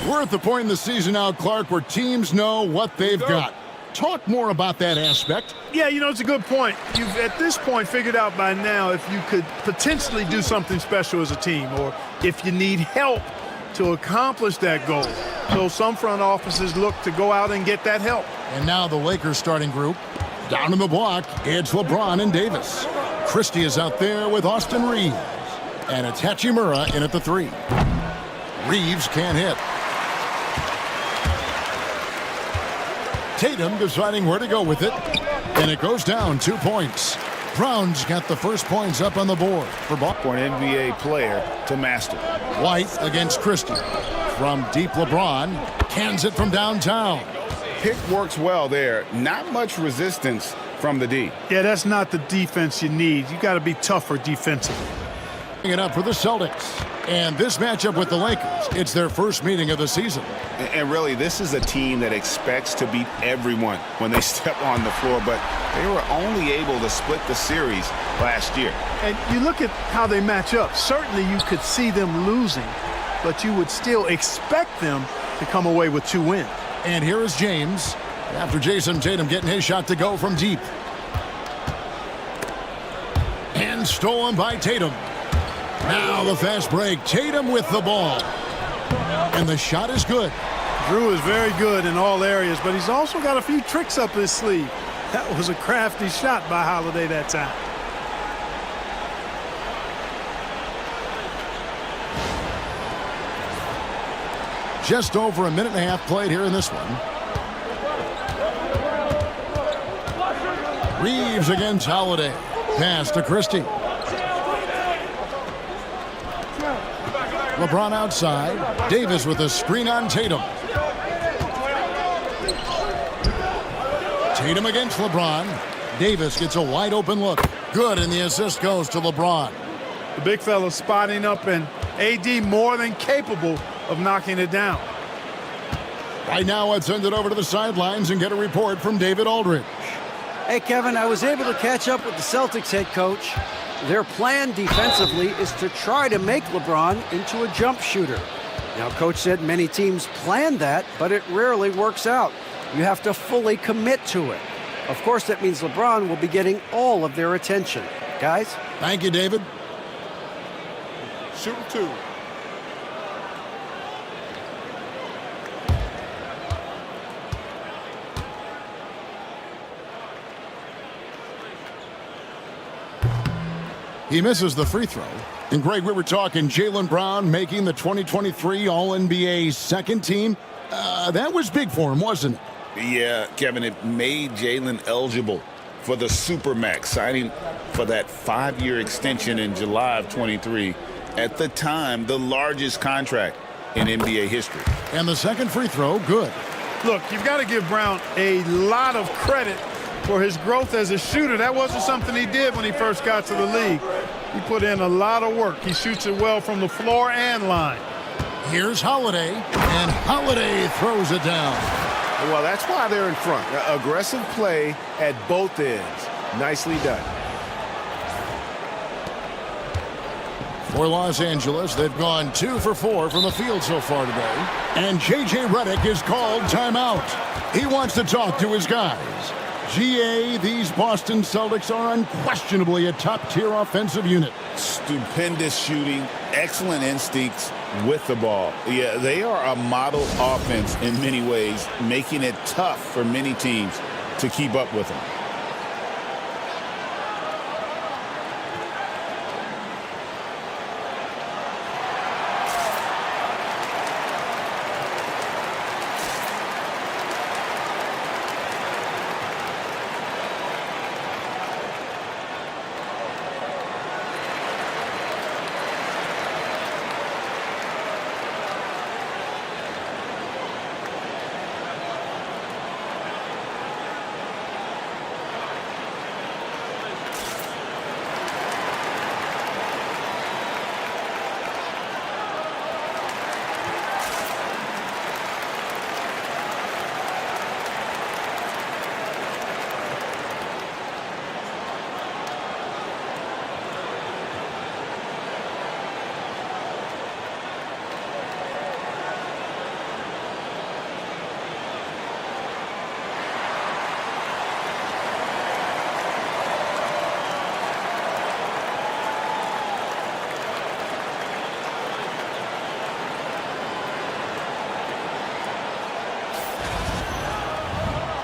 We're at the point in the season now, Clark, where teams know what they've got. Talk more about that aspect. Yeah, you know, it's a good point. You've, at this point, figured out by now if you could potentially do something special as a team or if you need help to accomplish that goal. So some front offices look to go out and get that help. And now the Lakers starting group. Down in the block, it's LeBron and Davis. Christie is out there with Austin Reeves. And it's Hachimura in at the 3. Reeves can't hit. Tatum deciding where to go with it. And it goes down 2 points. Brown's got the first points up on the board for an NBA player to master. White against Christie. From deep, LeBron cans it from downtown. Pick works well there. Not much resistance from the D. Yeah, that's not the defense you need. You got to be tougher defensively. It up for the Celtics. And this matchup with the Lakers, it's their first meeting of the season. And really, this is a team that expects to beat everyone when they step on the floor, but they were only able to split the series last year. And you look at how they match up. Certainly you could see them losing, but you would still expect them to come away with 2 wins. And here is James after Jason Tatum getting his shot to go from deep. And stolen by Tatum. Now the fast break. Tatum with the ball. And the shot is good. Drew is very good in all areas, but he's also got a few tricks up his sleeve. That was a crafty shot by Holiday that time. Just over a minute and a half played here in this one. Reeves against Holiday. Pass to Christie. LeBron outside. Davis with a screen on Tatum. Tatum against LeBron. Davis gets a wide open look. Good, and the assist goes to LeBron. The big fella spotting up, and AD more than capable of knocking it down. Right now, let's send it over to the sidelines and get a report from David Aldridge. Hey, Kevin, I was able to catch up with the Celtics head coach. Their plan defensively is to try to make LeBron into a jump shooter. Now, Coach said many teams plan that, but it rarely works out. You have to fully commit to it. Of course, that means LeBron will be getting all of their attention. Guys? Thank you, David. Shoot 2. He misses the free throw. And, Greg, we were talking Jaylen Brown making the 2023 All-NBA second team. That was big for him, wasn't it? Yeah, Kevin, it made Jaylen eligible for the Supermax, signing for that 5-year extension in July of 23. At the time, the largest contract in NBA history. And the second free throw, good. Look, you've got to give Brown a lot of credit for his growth as a shooter. That wasn't something he did when he first got to the league. He put in a lot of work. He shoots it well from the floor and line. Here's Holiday, and Holiday throws it down. Well, that's why they're in front. Aggressive play at both ends. Nicely done. For Los Angeles, they've gone 2 for 4 from the field so far today. And J.J. Redick is called timeout. He wants to talk to his guys. GA, these Boston Celtics are unquestionably a top-tier offensive unit. Stupendous shooting, excellent instincts with the ball. Yeah, they are a model offense in many ways, making it tough for many teams to keep up with them.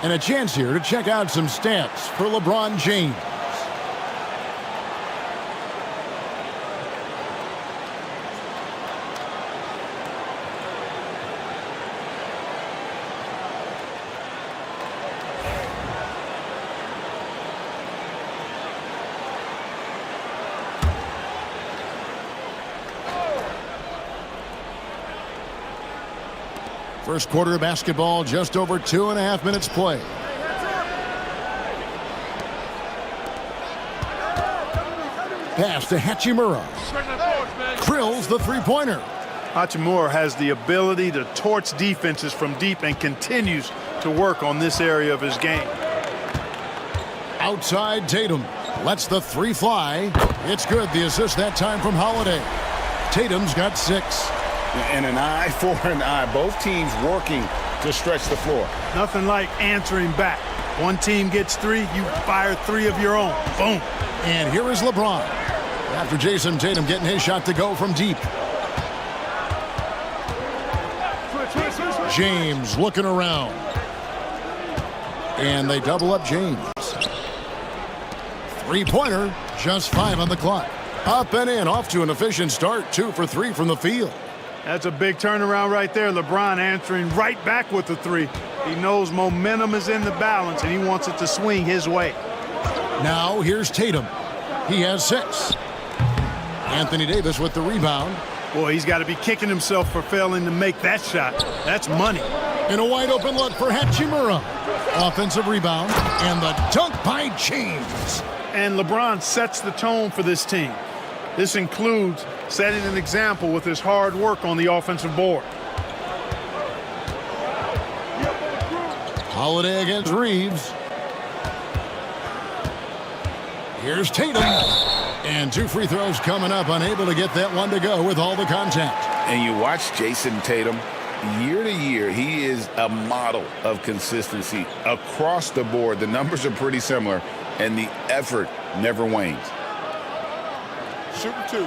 And a chance here to check out some stats for LeBron James. First quarter of basketball, just over 2.5 minutes play. Pass to Hachimura. Drills the three-pointer. Hachimura has the ability to torch defenses from deep and continues to work on this area of his game. Outside Tatum. Lets the three fly. It's good. The assist that time from Holiday. Tatum's got 6. And an eye for an eye. Both teams working to stretch the floor. Nothing like answering back. One team gets 3, you fire 3 of your own. Boom. And here is LeBron. After Jason Tatum getting his shot to go from deep. James looking around. And they double up James. Three-pointer, just 5 on the clock. Up and in, off to an efficient start. 2 for 3 from the field. That's a big turnaround right there. LeBron answering right back with the 3. He knows momentum is in the balance, and he wants it to swing his way. Now here's Tatum. He has 6. Anthony Davis with the rebound. Boy, he's got to be kicking himself for failing to make that shot. That's money. And a wide open look for Hachimura. Offensive rebound, and the dunk by James. And LeBron sets the tone for this team. This includes setting an example with his hard work on the offensive board. Holiday against Reeves. Here's Tatum. And 2 free throws coming up, unable to get that one to go with all the contact. And you watch Jason Tatum, year to year, he is a model of consistency across the board. The numbers are pretty similar, and the effort never wanes. Shooting 2.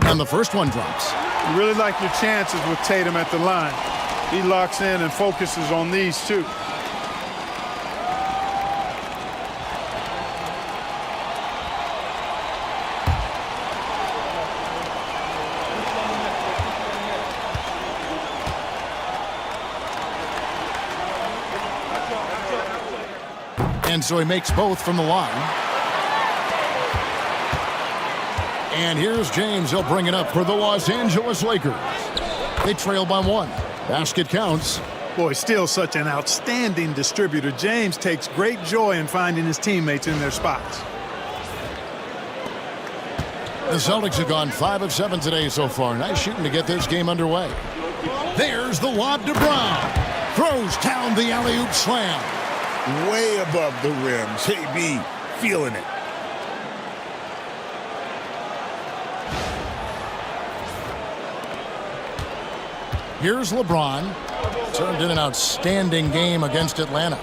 And the first one drops. You really like your chances with Tatum at the line. He locks in and focuses on these 2. And so he makes both from the line. And here's James. He'll bring it up for the Los Angeles Lakers. They trail by 1. Basket counts. Boy, still such an outstanding distributor. James takes great joy in finding his teammates in their spots. The Celtics have gone 5 of 7 today so far. Nice shooting to get this game underway. There's the lob to Brown. Throws down the alley-oop slam. Way above the rim. JB feeling it. Here's LeBron. Turned in an outstanding game against Atlanta.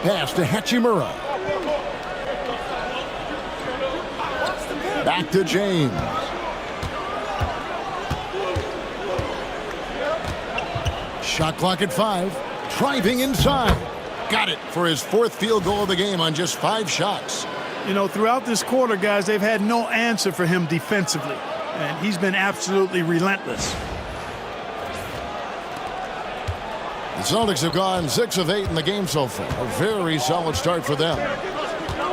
Pass to Hachimura. Back to James. Shot clock at 5. Driving inside. Got it for his 4th field goal of the game on just 5 shots. You know, throughout this quarter, guys, they've had no answer for him defensively. And he's been absolutely relentless. The Celtics have gone 6 of 8 in the game so far. A very solid start for them.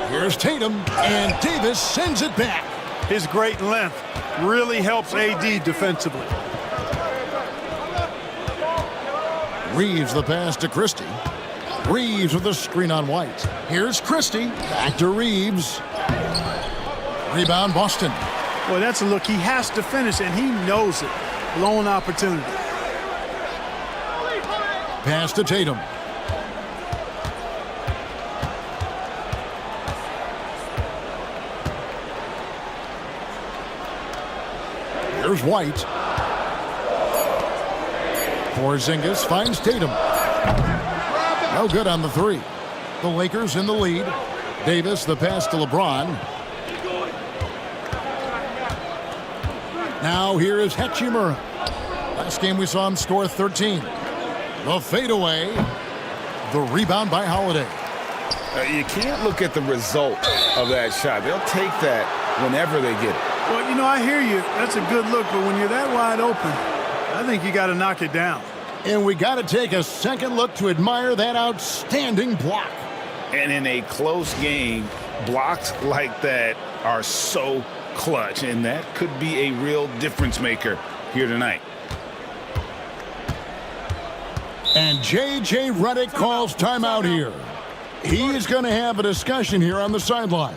Here's Tatum, and Davis sends it back. His great length really helps AD defensively. Reeves the pass to Christie. Reeves with a screen on White. Here's Christie. Back to Reeves. Rebound Boston. Boy, that's a look he has to finish, and he knows it. Lone opportunity. Pass to Tatum. Here's White. Porzingis finds Tatum. No good on the 3. The Lakers in the lead. Davis, the pass to LeBron. Now here is Hachimura. Last game we saw him score 13. The fadeaway. The rebound by Holiday. You can't look at the result of that shot. They'll take that whenever they get it. Well, you know, I hear you. That's a good look, but when you're that wide open, I think you got to knock it down. And we got to take a second look to admire that outstanding block. And in a close game, blocks like that are so clutch, and that could be a real difference maker here tonight. And J.J. Redick calls timeout here. He is going to have a discussion here on the sideline.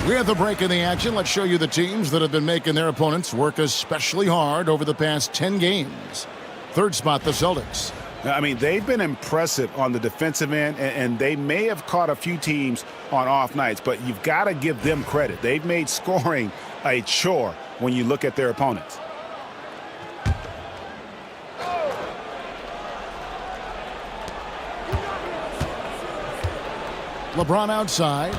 We have the break in the action. Let's show you the teams that have been making their opponents work especially hard over the past 10 games. Third spot, the Celtics. I mean, they've been impressive on the defensive end, and they may have caught a few teams on off nights, but you've got to give them credit. They've made scoring a chore when you look at their opponents. LeBron outside.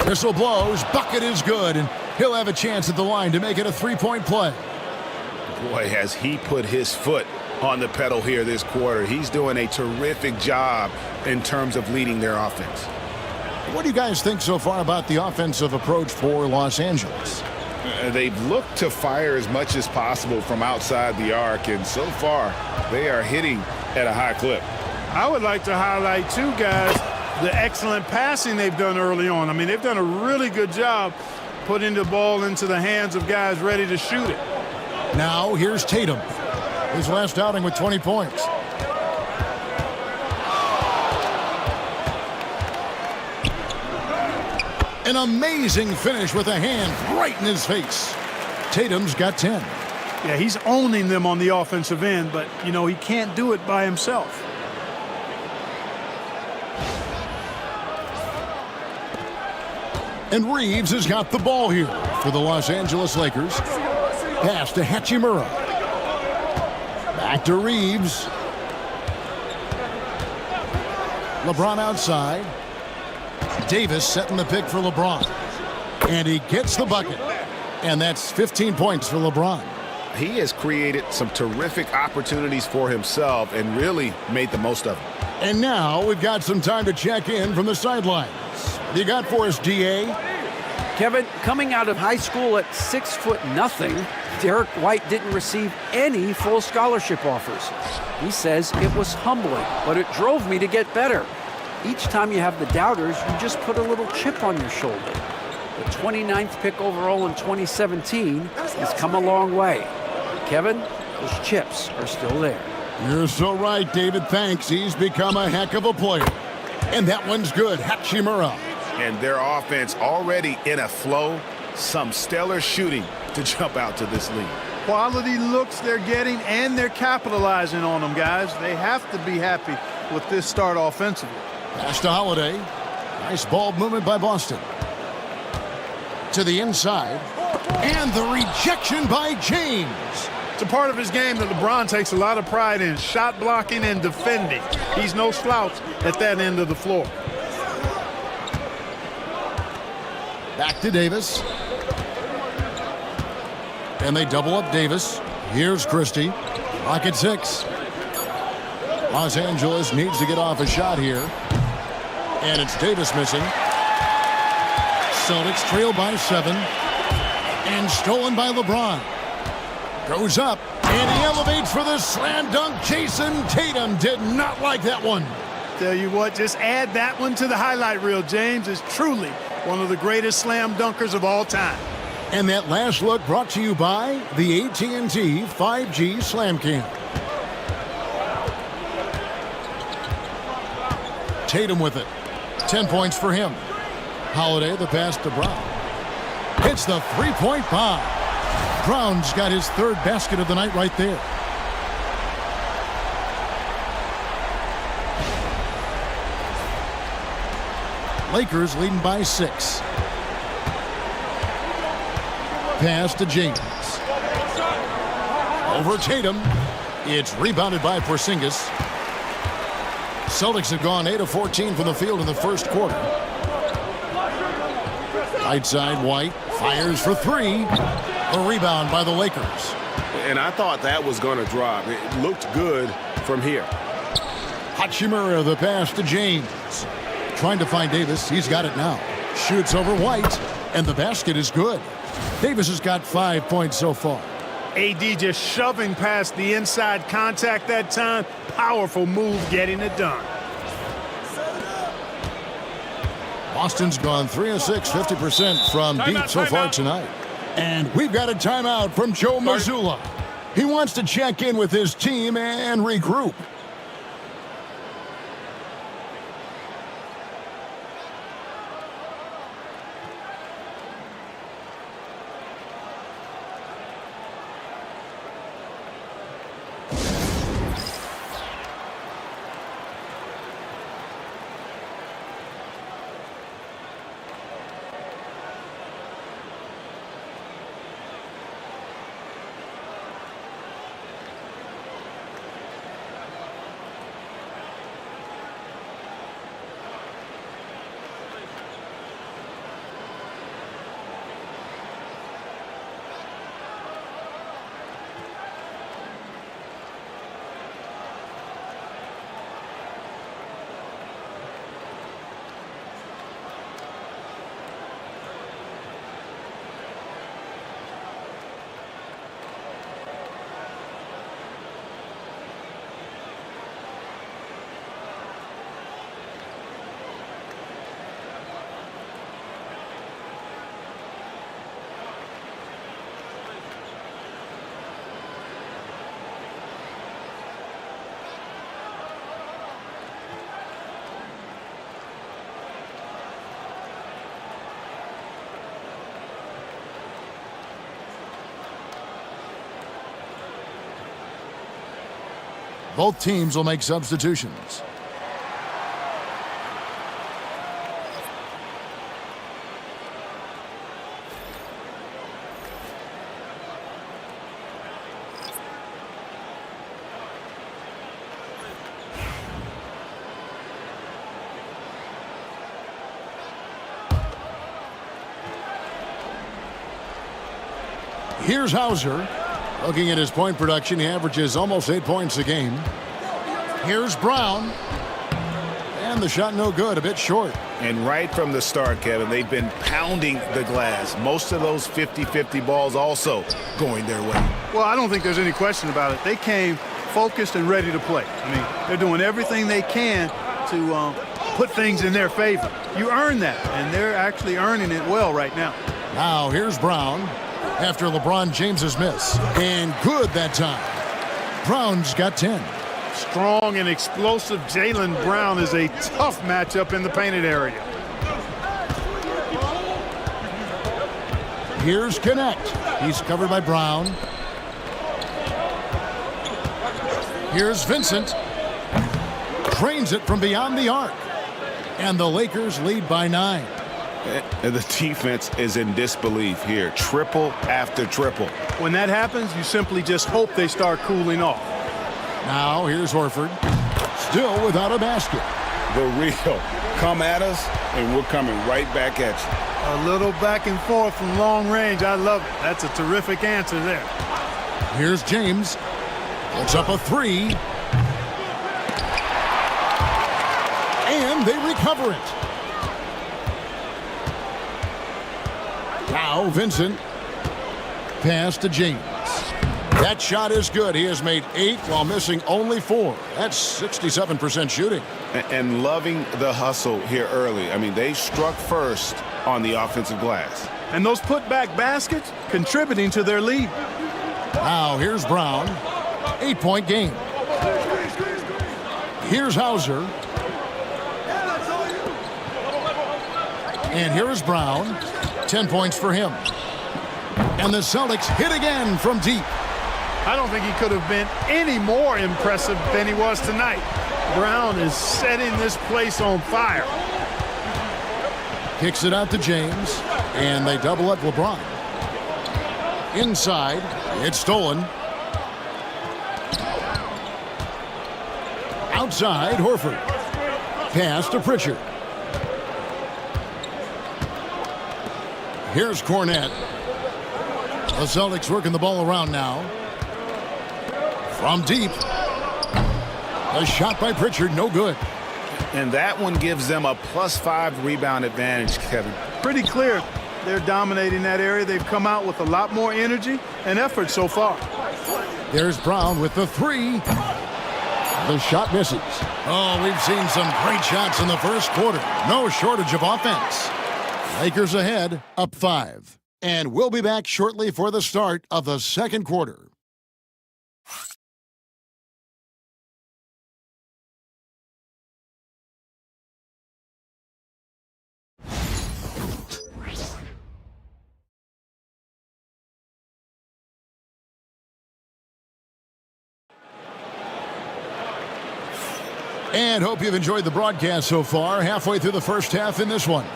Whistle blows. Bucket is good, and he'll have a chance at the line to make it a three-point play. Boy, has he put his foot on the pedal here this quarter. He's doing a terrific job in terms of leading their offense. What do you guys think so far about the offensive approach for Los Angeles? They've looked to fire as much as possible from outside the arc, and so far they are hitting at a high clip. I would like to highlight, too, guys, the excellent passing they've done early on. I mean, they've done a really good job putting the ball into the hands of guys ready to shoot it. Now here's Tatum. His last outing with 20 points. An amazing finish with a hand right in his face. Tatum's got 10. Yeah, he's owning them on the offensive end, but, you know, he can't do it by himself. And Reeves has got the ball here for the Los Angeles Lakers. Pass to Hachimura. Back to Reeves. LeBron outside. Davis setting the pick for LeBron. And he gets the bucket. And that's 15 points for LeBron. He has created some terrific opportunities for himself and really made the most of them. And now we've got some time to check in from the sidelines. You got for us, D.A.? Kevin, coming out of high school at 6'0", Derek White didn't receive any full scholarship offers. He says it was humbling, but it drove me to get better. Each time you have the doubters, you just put a little chip on your shoulder. The 29th pick overall in 2017 has come a long way. Kevin, those chips are still there. You're so right, David. Thanks. He's become a heck of a player. And that one's good. Hachimura. And their offense already in a flow. Some stellar shooting to jump out to this lead. Quality looks they're getting, and they're capitalizing on them, guys. They have to be happy with this start offensively. Pass to Holiday. Nice ball movement by Boston. To the inside. And the rejection by James. It's a part of his game that LeBron takes a lot of pride in, shot blocking and defending. He's no slouch at that end of the floor. Back to Davis. And they double up Davis. Here's Christie. Clock at 6. Los Angeles needs to get off a shot here. And it's Davis missing. Celtics trail by 7. And stolen by LeBron. Goes up. And he elevates for the slam dunk. Jason Tatum did not like that one. Tell you what, just add that one to the highlight reel. James is truly one of the greatest slam dunkers of all time. And that last look brought to you by the AT&T 5G Slam Cam. Tatum with it. 10 points for him. Holiday, the pass to Brown. Hits the three-point bomb. Brown's got his 3rd basket of the night right there. Lakers leading by 6. Pass to James. Over Tatum. It's rebounded by Porzingis. Celtics have gone 8 of 14 from the field in the first quarter. Right side, White fires for 3. A rebound by the Lakers. And I thought that was going to drop. It looked good from here. Hachimura, the pass to James. Trying to find Davis. He's got it now. Shoots over White. And the basket is good. Davis has got 5 points so far. AD just shoving past the inside contact that time. Powerful move getting it done. Boston's gone 3 of 6, 50% from deep so far tonight. And we've got a timeout from Joe Mazzulla. He wants to check in with his team and regroup. Both teams will make substitutions. Here's Hauser. Looking at his point production, he averages almost 8 points a game. Here's Brown. And the shot no good, a bit short. And right from the start, Kevin, they've been pounding the glass. Most of those 50-50 balls also going their way. Well, I don't think there's any question about it. They came focused and ready to play. I mean, they're doing everything they can to put things in their favor. You earn that, and they're actually earning it well right now. Now here's Brown after LeBron James's miss. And good that time. Brown's got 10. Strong and explosive Jaylen Brown is a tough matchup in the painted area. Here's Connect. He's covered by Brown. drains it from beyond the arc. And the Lakers lead by 9. And the defense is in disbelief here. Triple after triple. When that happens, you simply just hope they start cooling off. Now here's Horford. Still without a basket. The real. Come at us, and we're coming right back at you. A little back and forth from long range. I love it. That's a terrific answer there. Here's James. Puts up a 3. And they recover it. Now Vincent. Pass to James. That shot is good. He has made 8 while missing only 4. That's 67% shooting. And loving the hustle here early. I mean, they struck first on the offensive glass. And those putback baskets contributing to their lead. Now here's Brown. 8-point game. Here's Hauser. And here is Brown. 10 points for him. And the Celtics hit again from deep. I don't think he could have been any more impressive than he was tonight. Brown is setting this place on fire. Kicks it out to James. And they double up LeBron. Inside. It's stolen. Outside, Horford. Pass to Pritchard. Here's Cornette. The Celtics working the ball around now. From deep. A shot by Pritchard, no good. And that one gives them a +5 rebound advantage, Kevin. Pretty clear they're dominating that area. They've come out with a lot more energy and effort so far. There's Brown with the 3. The shot misses. Oh, we've seen some great shots in the first quarter. No shortage of offense. Lakers ahead, up 5. And we'll be back shortly for the start of the second quarter. And hope you've enjoyed the broadcast so far. Halfway through the first half in this one.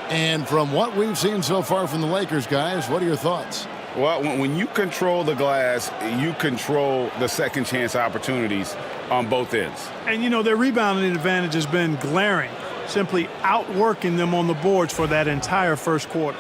And from what we've seen so far from the Lakers, guys, what are your thoughts? Well, when you control the glass, you control the second chance opportunities on both ends. And, you know, their rebounding advantage has been glaring, simply outworking them on the boards for that entire first quarter.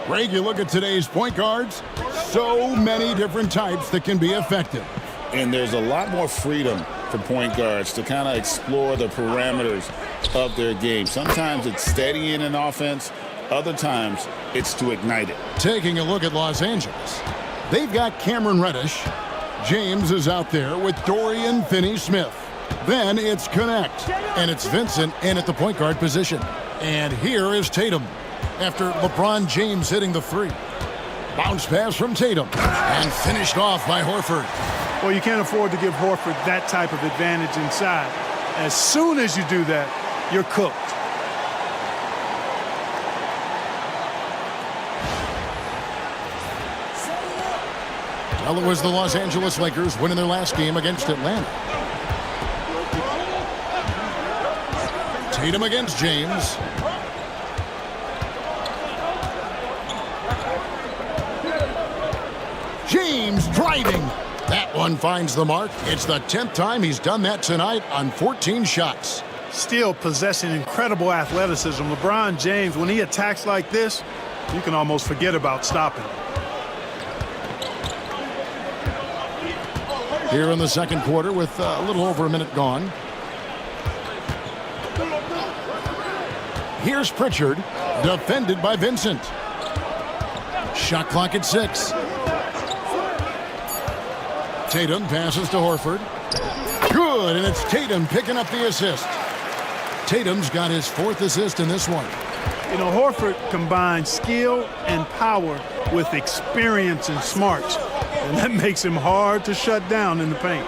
Greg, you look at today's point guards, so many different types that can be effective. And there's a lot more freedom for point guards to kind of explore the parameters of their game. Sometimes it's steadying an offense. Other times it's to ignite it. Taking a look at Los Angeles. They've got Cameron Reddish. James is out there with Dorian Finney-Smith. Then it's Connect. And it's Vincent in at the point guard position. And here is Tatum after LeBron James hitting the 3. Bounce pass from Tatum. And finished off by Horford. Well, you can't afford to give Horford that type of advantage inside. As soon as you do that, you're cooked. Well, it was the Los Angeles Lakers winning their last game against Atlanta. Tatum against James. James driving. That one finds the mark. It's the 10th time he's done that tonight on 14 shots. Still possessing incredible athleticism. LeBron James, when he attacks like this, you can almost forget about stopping. Here in the second quarter with a little over a minute gone. Here's Pritchard, defended by Vincent. Shot clock at 6. Tatum passes to Horford. Good, and it's Tatum picking up the assist. Tatum's got his 4th assist in this one. You know, Horford combines skill and power with experience and smarts, and that makes him hard to shut down in the paint.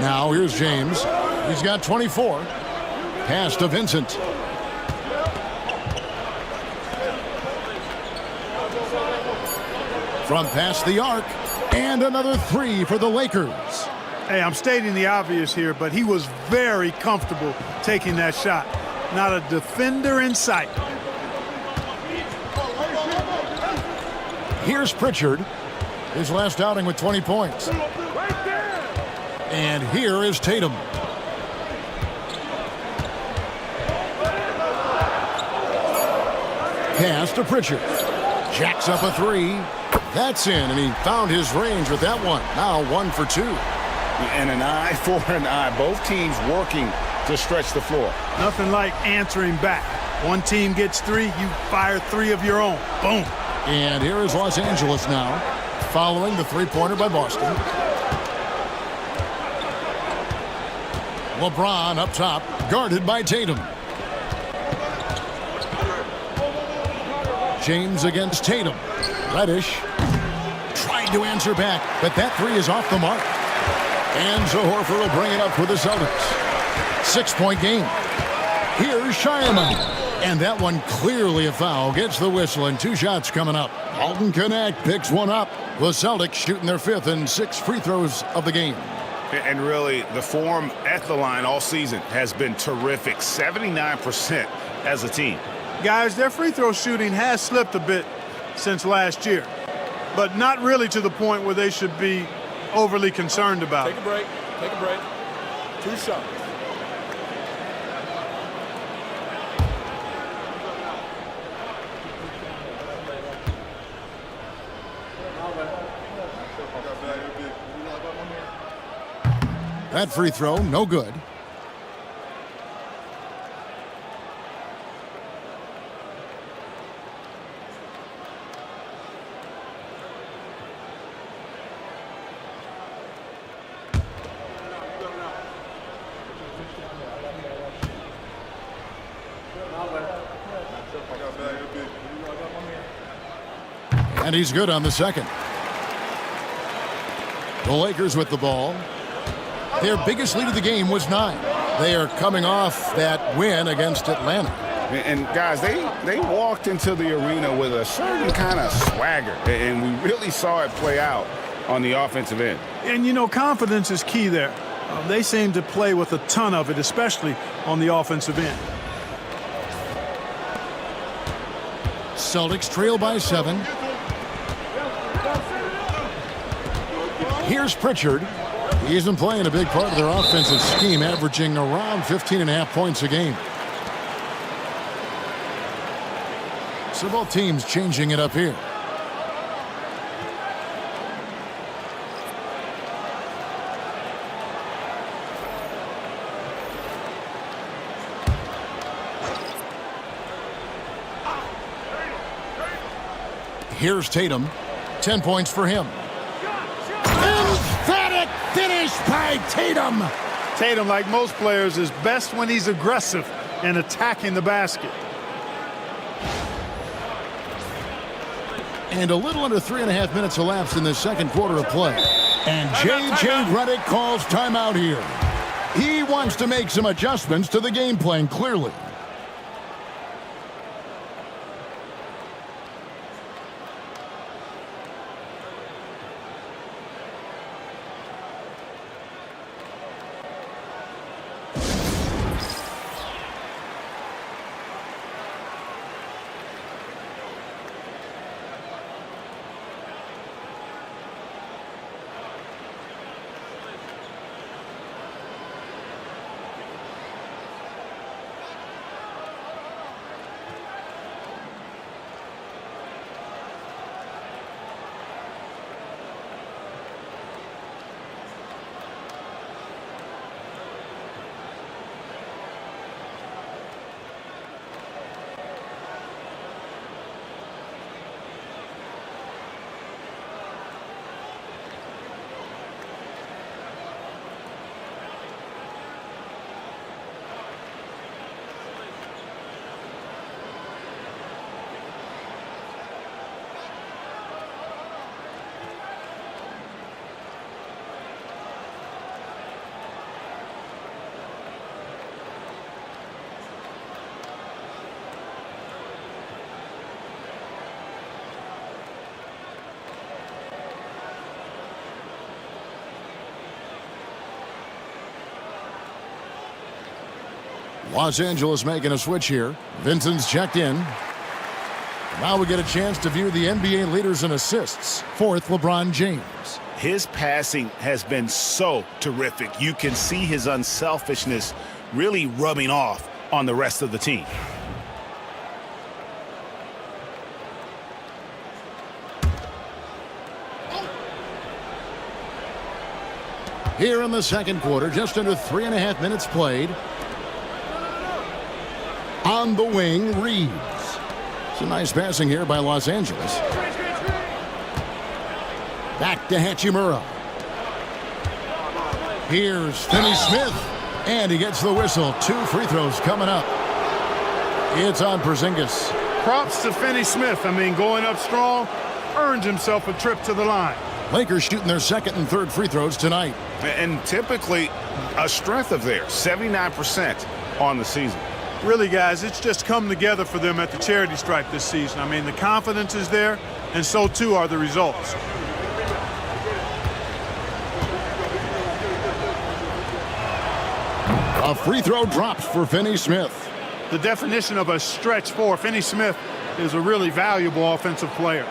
Now here's James. He's got 24. Pass to Vincent. From past the arc. And another 3 for the Lakers. Hey, I'm stating the obvious here, but he was very comfortable taking that shot. Not a defender in sight. Here's Pritchard, his last outing with 20 points. And here is Tatum. Pass to Pritchard. Jacks up a three. That's in, and he found his range with that one. Now 1 for 2. And an eye for an eye. Both teams working to stretch the floor. Nothing like answering back. One team gets 3, you fire 3 of your own. Boom. And here is Los Angeles now, following the three-pointer by Boston. LeBron up top, guarded by Tatum. James against Tatum. Reddish tried to answer back, but that three is off the mark. And Horford will bring it up for the Celtics. 6-point game. Here's Shireman. And that one clearly a foul. Gets the whistle, and 2 shots coming up. Alton Connect picks one up. The Celtics shooting their 5th and 6th free throws of the game. And really, the form at the line all season has been terrific. 79% as a team. Guys, their free throw shooting has slipped a bit since last year, but not really to the point where they should be overly concerned about it. Take a break. Take a break. 2 shots. That free throw, no good. And he's good on the second. The Lakers with the ball. Their biggest lead of the game was 9. They are coming off that win against Atlanta. And guys, they walked into the arena with a certain kind of swagger, and we really saw it play out on the offensive end. And, you know, confidence is key there. They seem to play with a ton of it, especially on the offensive end. Celtics trail by 7. Here's Pritchard. He isn't playing a big part of their offensive scheme, averaging around 15.5 points a game. So both teams changing it up here. Here's Tatum. 10 points for him. Emphatic finish by Tatum. Tatum, like most players, is best when he's aggressive and attacking the basket. And a little under 3.5 minutes elapsed in the second quarter of play. And J.J. Redick calls timeout here. He wants to make some adjustments to the game plan, clearly. Los Angeles making a switch here. Vincent's checked in. Now we get a chance to view the NBA leaders in assists. Fourth, LeBron James. His passing has been so terrific. You can see his unselfishness really rubbing off on the rest of the team. Here in the second quarter, just under 3.5 minutes played. On the wing, Reeves. Some nice passing here by Los Angeles. Back to Hachimura. Here's Finney-Smith. And he gets the whistle. 2 free throws coming up. It's on Porzingis. Props to Finney-Smith. I mean, going up strong, earned himself a trip to the line. Lakers shooting their second and third free throws tonight. And typically a strength of theirs, 79% on the season. Really, guys, it's just come together for them at the charity stripe this season. I mean, the confidence is there, and so too are the results. A free throw drops for Finney-Smith. The definition of a stretch four. Finney-Smith is a really valuable offensive player.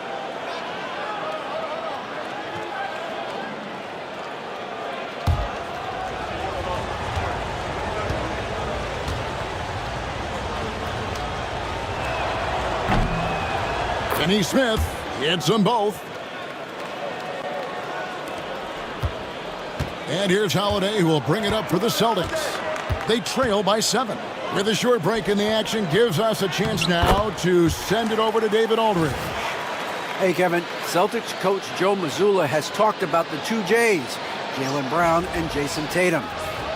Finney-Smith hits them both. And here's Holiday, who will bring it up for the Celtics. They trail by 7. With a short break in the action, gives us a chance now to send it over to David Aldridge. Hey, Kevin, Celtics coach Joe Mazzulla has talked about the 2 J's, Jaylen Brown and Jason Tatum.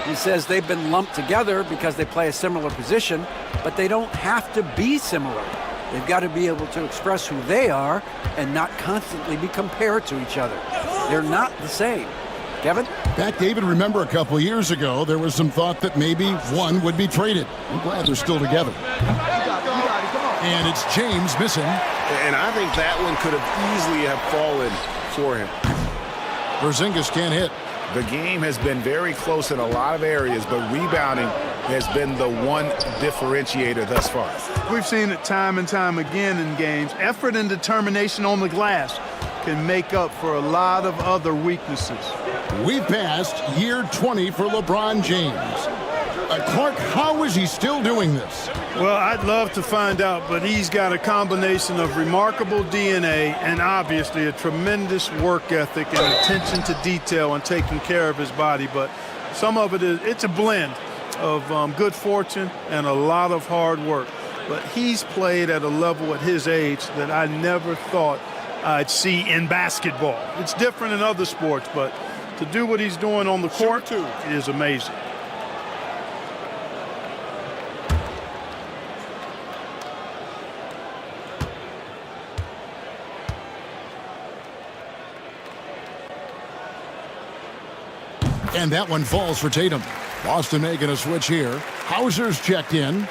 He says they've been lumped together because they play a similar position, but they don't have to be similar. They've got to be able to express who they are and not constantly be compared to each other. They're not the same. Kevin? Back, David, remember a couple of years ago, there was some thought that maybe one would be traded. I'm glad they're still together. And it's James missing. And I think that one could have easily have fallen for him. Porzingis can't hit. The game has been very close in a lot of areas, but rebounding has been the one differentiator thus far. We've seen it time and time again in games. Effort and determination on the glass can make up for a lot of other weaknesses. We've passed year 20 for LeBron James. Clark, how is he still doing this? Well, I'd love to find out, but he's got a combination of remarkable DNA and obviously a tremendous work ethic and attention to detail and taking care of his body. But some of it's a blend of good fortune and a lot of hard work. But he's played at a level at his age that I never thought I'd see in basketball. It's different in other sports, but to do what he's doing on the court is amazing. And that one falls for Tatum. Boston making a switch here. Hauser's checked in.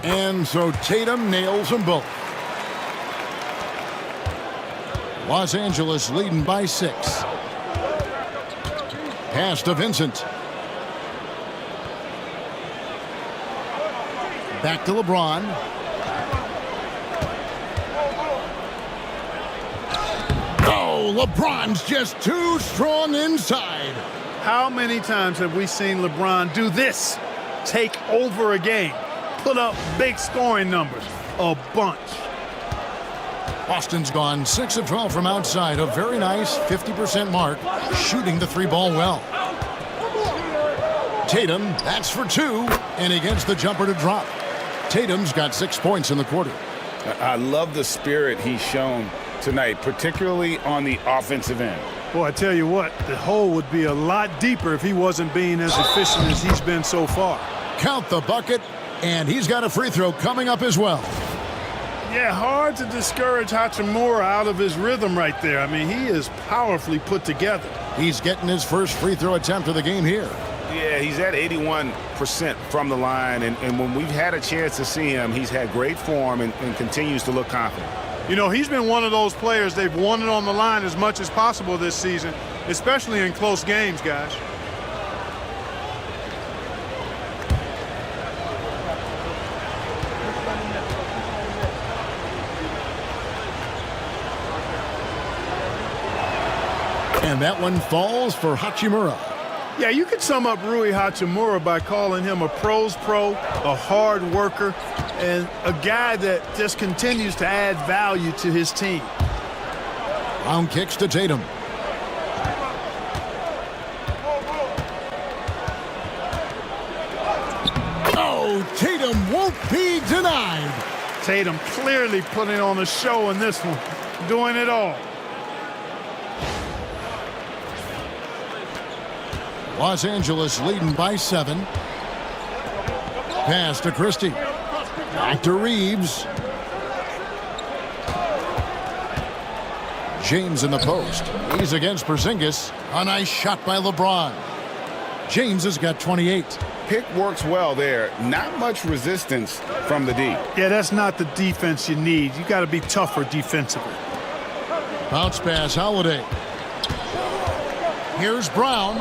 And so Tatum nails them both. Los Angeles leading by 6. Pass to Vincent. Back to LeBron. Oh, LeBron's just too strong inside. How many times have we seen LeBron do this? Take over a game. Put up big scoring numbers. A bunch. Boston's gone 6 of 12 from outside. A very nice 50% mark. Shooting the 3-ball well. Tatum, that's for 2. And he gets the jumper to drop. Tatum's got 6 points in the quarter. I love the spirit he's shown tonight, particularly on the offensive end. Boy, I tell you what, the hole would be a lot deeper if he wasn't being as efficient as he's been so far. Count the bucket, and he's got a free throw coming up as well. Yeah, hard to discourage Hachimura out of his rhythm right there. I mean, he is powerfully put together. He's getting his first free throw attempt of the game here. Yeah, he's at 81% from the line, and when we've had a chance to see him, he's had great form and continues to look confident. You know, he's been one of those players they've wanted on the line as much as possible this season, especially in close games, guys. And that one falls for Hachimura. Yeah, you could sum up Rui Hachimura by calling him a pro's pro, a hard worker, and a guy that just continues to add value to his team. Brown kicks to Tatum. Oh, Tatum won't be denied. Tatum clearly putting on a show in this one, doing it all. Los Angeles leading by 7. Pass to Christie. Back to Reeves. James in the post. He's against Porzingis. A nice shot by LeBron. James has got 28. Pick works well there. Not much resistance from the D. Yeah, that's not the defense you need. You got to be tougher defensively. Bounce pass, Holiday. Here's Brown.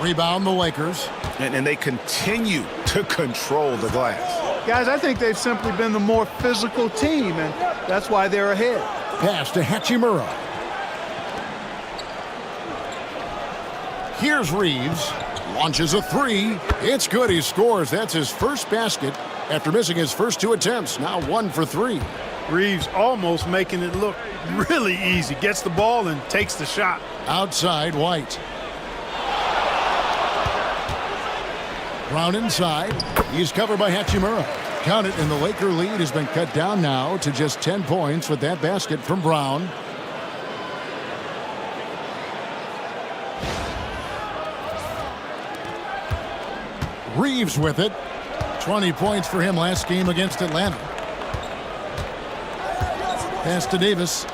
Rebound the Lakers. And they continue to control the glass. Guys, I think they've simply been the more physical team, and that's why they're ahead. Pass to Hachimura. Here's Reeves. Launches a 3. It's good. He scores. That's his first basket after missing his first 2 attempts. Now 1 for 3. Reeves almost making it look really easy. Gets the ball and takes the shot. Outside, White. Brown inside. He's covered by Hachimura. Count it, and the Laker lead has been cut down now to just 10 points with that basket from Brown. Reeves with it. 20 points for him last game against Atlanta. Pass to Davis.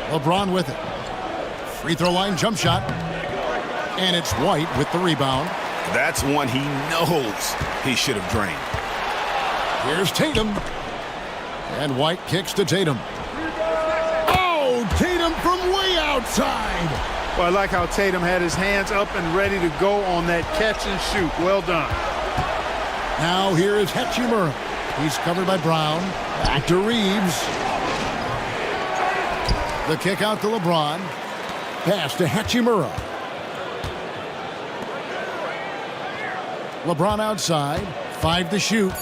LeBron with it. Free throw line jump shot. And it's White with the rebound. That's one he knows he should have drained. Here's Tatum. And White kicks to Tatum. Oh, Tatum from way outside. Well, I like how Tatum had his hands up and ready to go on that catch and shoot. Well done. Now here is Hachimura. He's covered by Brown. Back to Reeves. The kick out to LeBron. Pass to Hachimura. LeBron outside. 5 to shoot.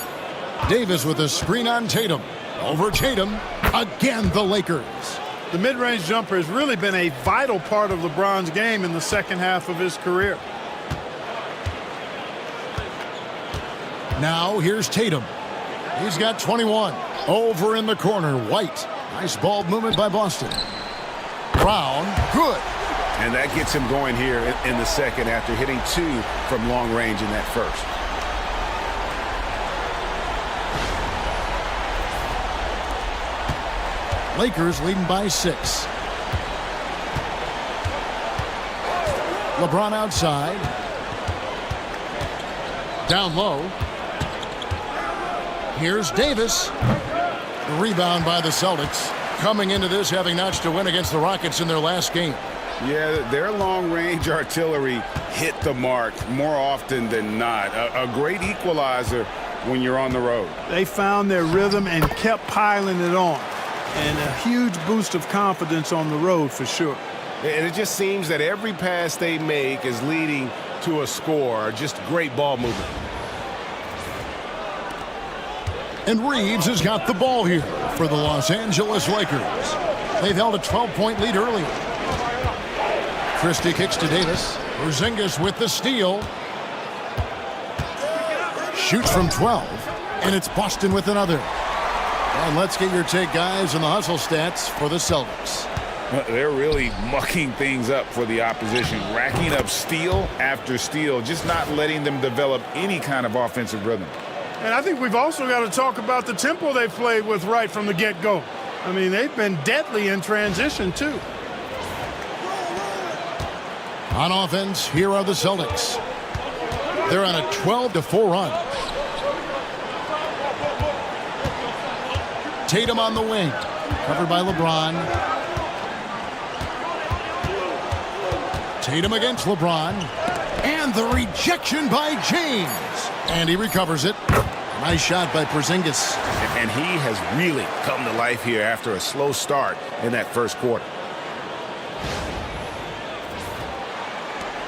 Davis with a screen on Tatum. Over Tatum. Again, the Lakers. The mid-range jumper has really been a vital part of LeBron's game in the second half of his career. Now here's Tatum. He's got 21. Over in the corner, White. Nice ball movement by Boston. Brown, good. And that gets him going here in the second after hitting 2 from long range in that first. Lakers leading by 6. LeBron outside. Down low. Here's Davis. The rebound by the Celtics. Coming into this having notched a win against the Rockets in their last game. Yeah, their long-range artillery hit the mark more often than not. A great equalizer when you're on the road. They found their rhythm and kept piling it on. And a huge boost of confidence on the road for sure. And it just seems that every pass they make is leading to a score. Just great ball movement. And Reeves has got the ball here for the Los Angeles Lakers. They've held a 12-point lead earlier. Christie kicks to Davis. Porzingis with the steal. Shoots from 12. And it's Boston with another. And let's get your take, guys, on the hustle stats for the Celtics. They're really mucking things up for the opposition, racking up steal after steal, just not letting them develop any kind of offensive rhythm. And I think we've also got to talk about the tempo they've played with right from the get-go. I mean, they've been deadly in transition, too. On offense, here are the Celtics. They're on a 12-4 run. Tatum on the wing. Covered by LeBron. Tatum against LeBron. And the rejection by James. And he recovers it. Nice shot by Porzingis. And he has really come to life here after a slow start in that first quarter.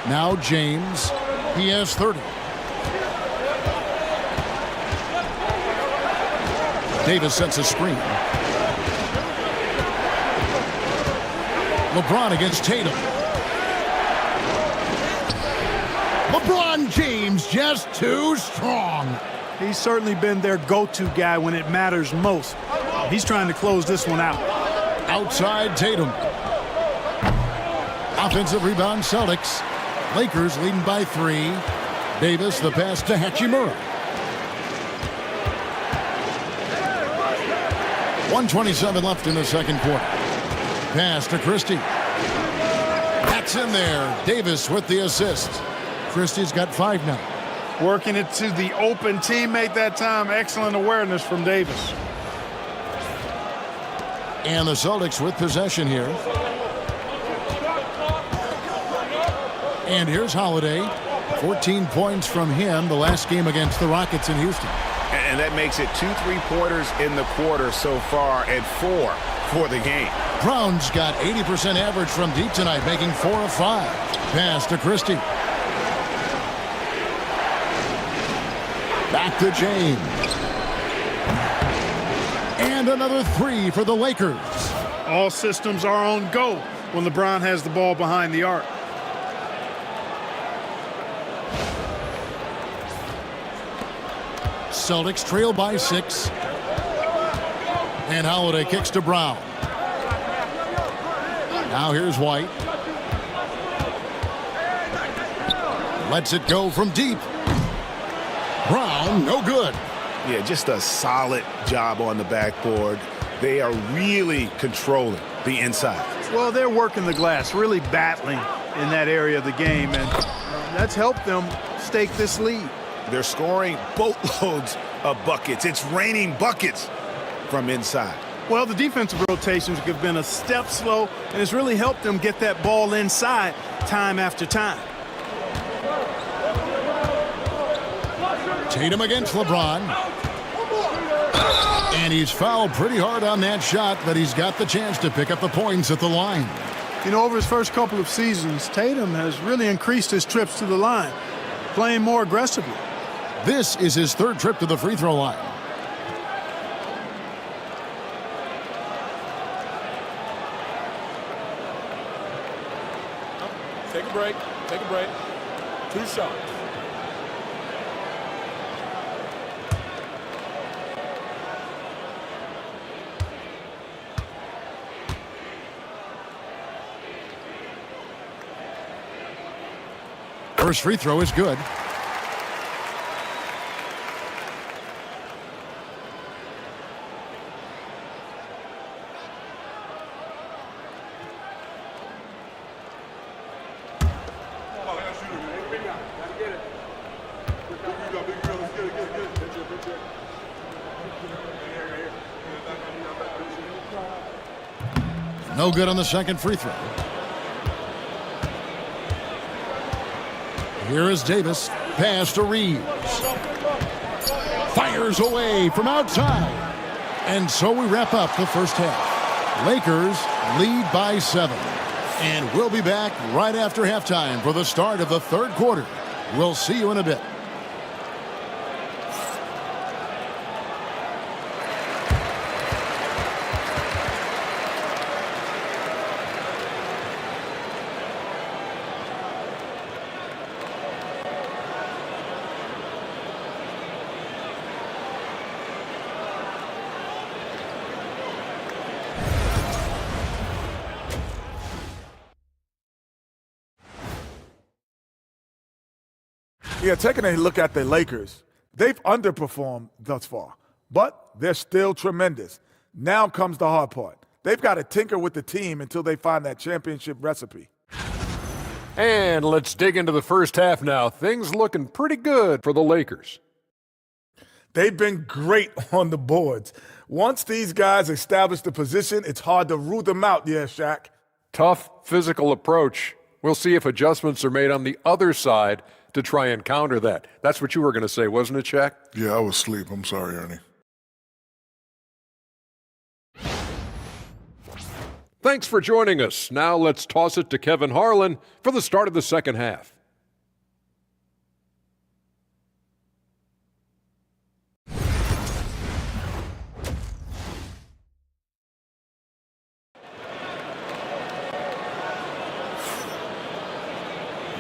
Now James. He has 30. Davis sets a screen. LeBron against Tatum. LeBron James just too strong. He's certainly been their go-to guy when it matters most. He's trying to close this one out. Outside Tatum. Offensive rebound Celtics. Lakers leading by 3. Davis the pass to Hachimura. 1:27 left in the second quarter. Pass to Christie. That's in there. Davis with the assist. Christie's got 5 now. Working it to the open teammate that time. Excellent awareness from Davis. And the Celtics with possession here. And here's Holiday. 14 points from him the last game against the Rockets in Houston. And that makes it 2 3-pointers in the quarter so far and 4 for the game. Brown's got 80% average from deep tonight, making 4 of 5. Pass to Christie. Back to James. And another 3 for the Lakers. All systems are on go when LeBron has the ball behind the arc. Celtics trail by 6. And Holiday kicks to Brown. Now here's White. Lets it go from deep. Brown, no good. Yeah, just a solid job on the backboard. They are really controlling the inside. Well, they're working the glass, really battling in that area of the game, and that's helped them stake this lead. They're scoring boatloads of buckets. It's raining buckets from inside. Well, the defensive rotations have been a step slow, and it's really helped them get that ball inside time after time. Tatum against LeBron. And he's fouled pretty hard on that shot, but he's got the chance to pick up the points at the line. You know, over his first couple of seasons, Tatum has really increased his trips to the line, playing more aggressively. This is his 3rd trip to the free throw line. Take a break. Take a break. 2 shots. First free throw is good. No good on the second free throw. Here is Davis. Pass to Reeves. Fires away from outside. And so we wrap up the first half. Lakers lead by 7. And we'll be back right after halftime for the start of the 3rd quarter. We'll see you in a bit. Yeah, taking a look at the Lakers, they've underperformed thus far, but they're still tremendous. Now comes the hard part. They've got to tinker with the team until they find that championship recipe. And let's dig into the first half now. Things looking pretty good for the Lakers. They've been great on the boards. Once these guys establish the position, it's hard to root them out, yeah, Shaq. Tough physical approach. We'll see if adjustments are made on the other side to try and counter that. That's what you were going to say, wasn't it, Shaq? Yeah, I was asleep. I'm sorry, Ernie. Thanks for joining us. Now let's toss it to Kevin Harlan for the start of the second half.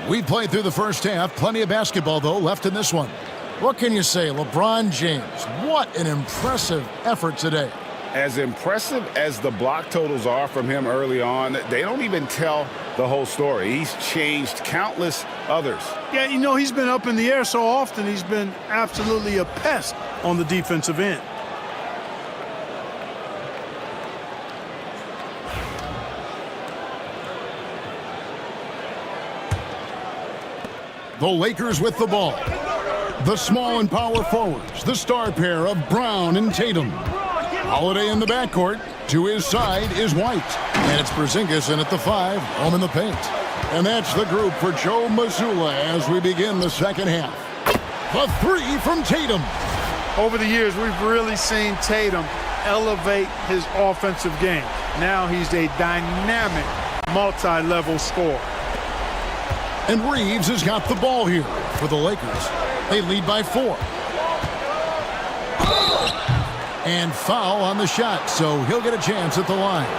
We played through the first half. Plenty of basketball, though, left in this one. What can you say? LeBron James, what an impressive effort today. As impressive as the block totals are from him early on, they don't even tell the whole story. He's changed countless others. Yeah, you know, he's been up in the air so often, he's been absolutely a pest on the defensive end. The Lakers with the ball. The small and power forwards, the star pair of Brown and Tatum. Holiday in the backcourt. To his side is White. And it's Porzingis in at the 5, home in the paint. And that's the group for Joe Mazzulla as we begin the second half. The 3 from Tatum. Over the years, we've really seen Tatum elevate his offensive game. Now he's a dynamic, multi-level scorer. And Reeves has got the ball here for the Lakers. They lead by 4. And foul on the shot, so he'll get a chance at the line.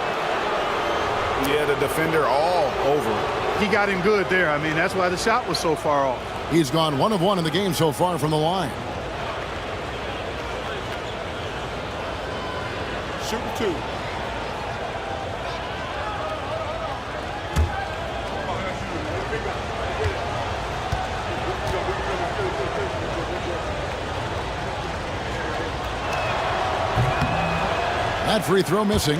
Yeah, the defender all over it. He got him good there. I mean, that's why the shot was so far off. He's gone 1 of 1 in the game so far from the line. Shooting 2. That free throw missing.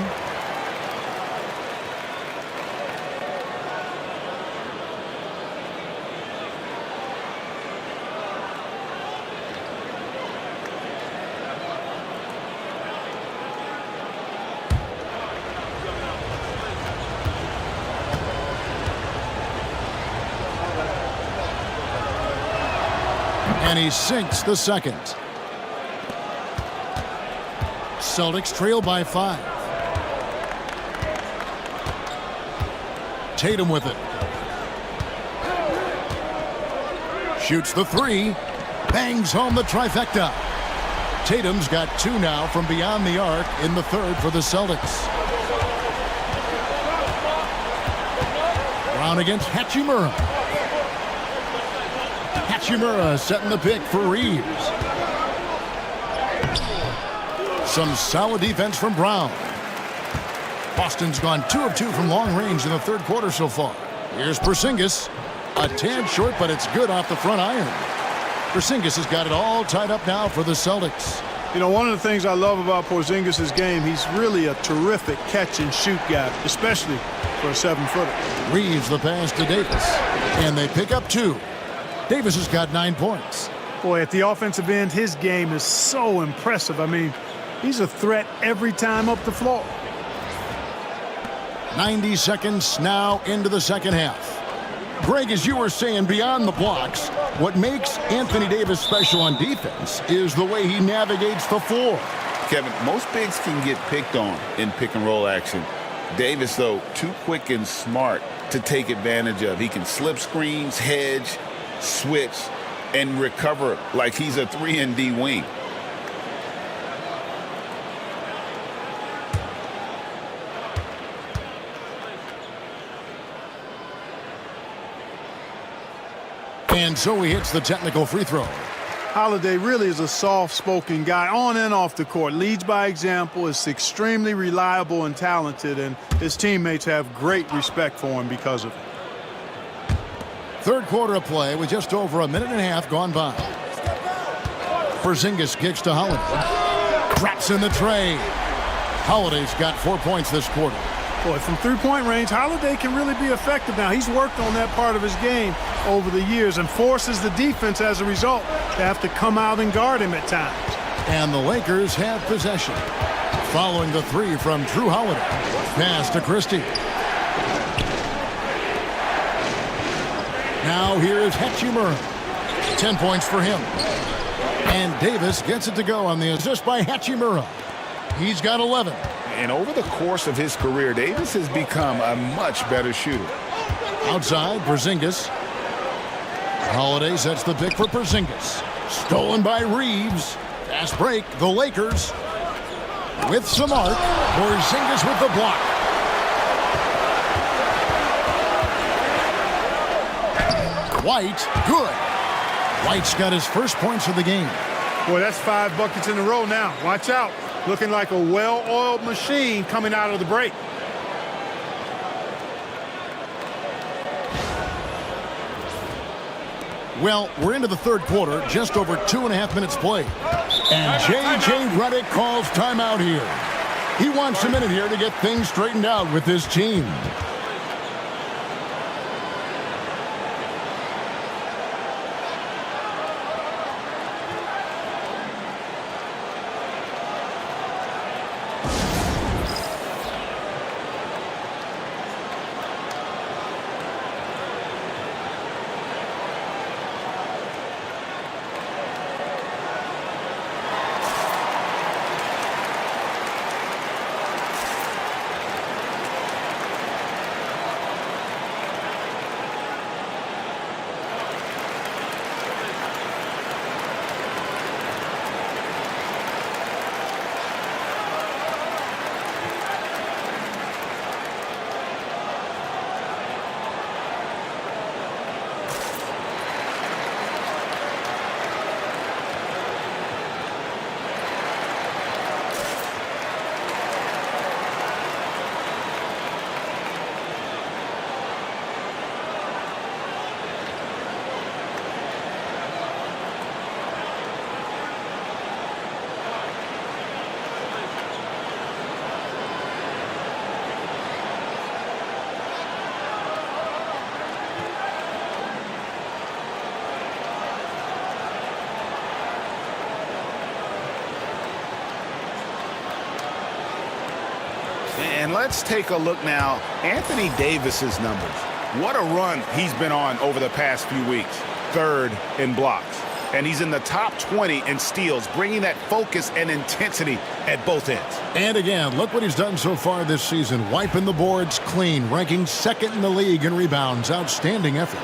And he sinks the second. Celtics trail by 5. Tatum with it. Shoots the 3. Bangs home the trifecta. Tatum's got 2 now from beyond the arc in the third for the Celtics. Brown against Hachimura. Hachimura setting the pick for Reeves. Some solid defense from Brown. Boston's gone 2 of 2 from long range in the third quarter so far. Here's Porzingis. A tad short, but it's good off the front iron. Porzingis has got it all tied up now for the Celtics. You know, one of the things I love about Porzingis' game, he's really a terrific catch-and-shoot guy, especially for a 7-footer. Reeves the pass to Davis. And they pick up 2. Davis has got 9 points. Boy, at the offensive end, his game is so impressive. I mean, he's a threat every time up the floor. 90 seconds now into the second half. Greg, as you were saying, beyond the blocks, what makes Anthony Davis special on defense is the way he navigates the floor. Kevin, most bigs can get picked on in pick-and-roll action. Davis, though, too quick and smart to take advantage of. He can slip screens, hedge, switch, and recover like he's a 3-and-D wing. And so he hits the technical free throw. Holiday really is a soft-spoken guy on and off the court. Leads by example, is extremely reliable and talented, and his teammates have great respect for him because of it. Third quarter of play with just over a minute and a half gone by. Porzingis kicks to Holiday. Drops in the tray. Holiday's got 4 points this quarter. Boy, from three-point range, Holiday can really be effective now. He's worked on that part of his game over the years and forces the defense as a result to have to come out and guard him at times. And the Lakers have possession. Following the three from Drew Holiday. Pass to Christie. Now here is Hachimura. 10 points for him. And Davis gets it to go on the assist by Hachimura. He's got 11. And over the course of his career, Davis has become a much better shooter. Outside, Porzingis. Holiday sets the pick for Porzingis. Stolen by Reeves. Fast break, the Lakers. With some arc, Porzingis with the block. White, good. White's got his first points of the game. Boy, that's 5 buckets in a row now. Watch out. Looking like a well-oiled machine coming out of the break. Well, we're into the third quarter, just over 2.5 minutes played. And J.J. Redick calls timeout here. He wants a minute here to get things straightened out with his team. And let's take a look now. Anthony Davis's numbers. What a run he's been on over the past few weeks. 3rd in blocks. And he's in the top 20 in steals, bringing that focus and intensity at both ends. And again, look what he's done so far this season. Wiping the boards clean, ranking 2nd in the league in rebounds. Outstanding effort.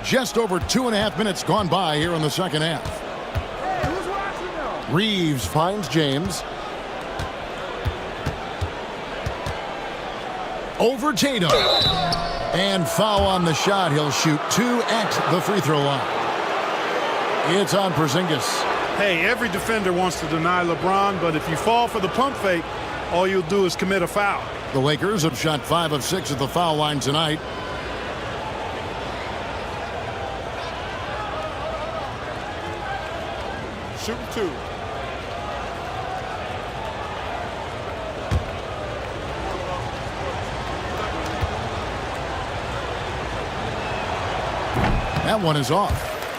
Just over 2.5 minutes gone by here in the second half. Reeves finds James. Over Tatum. And foul on the shot. He'll shoot 2 at the free throw line. It's on Porzingis. Hey, every defender wants to deny LeBron, but if you fall for the pump fake, all you'll do is commit a foul. The Lakers have shot 5 of 6 at the foul line tonight. Shooting 2. That one is off.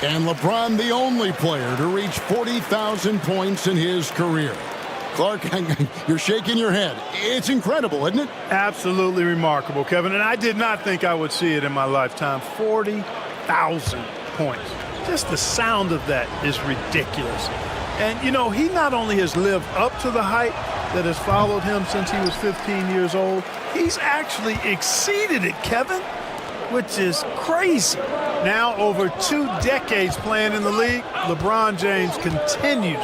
And LeBron, the only player to reach 40,000 points in his career. Clark, you're shaking your head. It's incredible, isn't it? Absolutely remarkable, Kevin. And I did not think I would see it in my lifetime. 40,000 points. Just the sound of that is ridiculous. And, you know, he not only has lived up to the hype that has followed him since he was 15 years old, he's actually exceeded it, Kevin, which is crazy. Now, over 2 decades playing in the league, LeBron James continues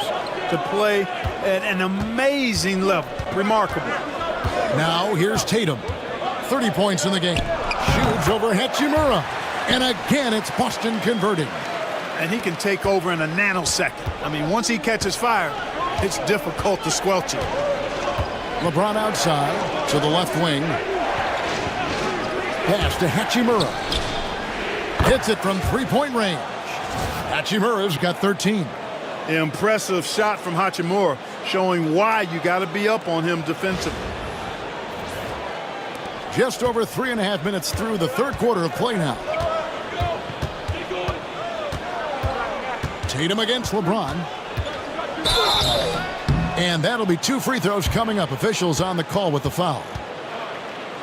to play at an amazing level. Remarkable. Now, here's Tatum. 30 points in the game. Shoots over Hachimura. And again, it's Boston converting. And he can take over in a nanosecond. I mean, once he catches fire, it's difficult to squelch it. LeBron outside to the left wing. Pass to Hachimura. Hits it from 3-point range. Hachimura's got 13. Impressive shot from Hachimura, showing why you got to be up on him defensively. Just over 3.5 minutes through the third quarter of play now. Tatum against LeBron. And that'll be 2 free throws coming up. Officials on the call with the foul.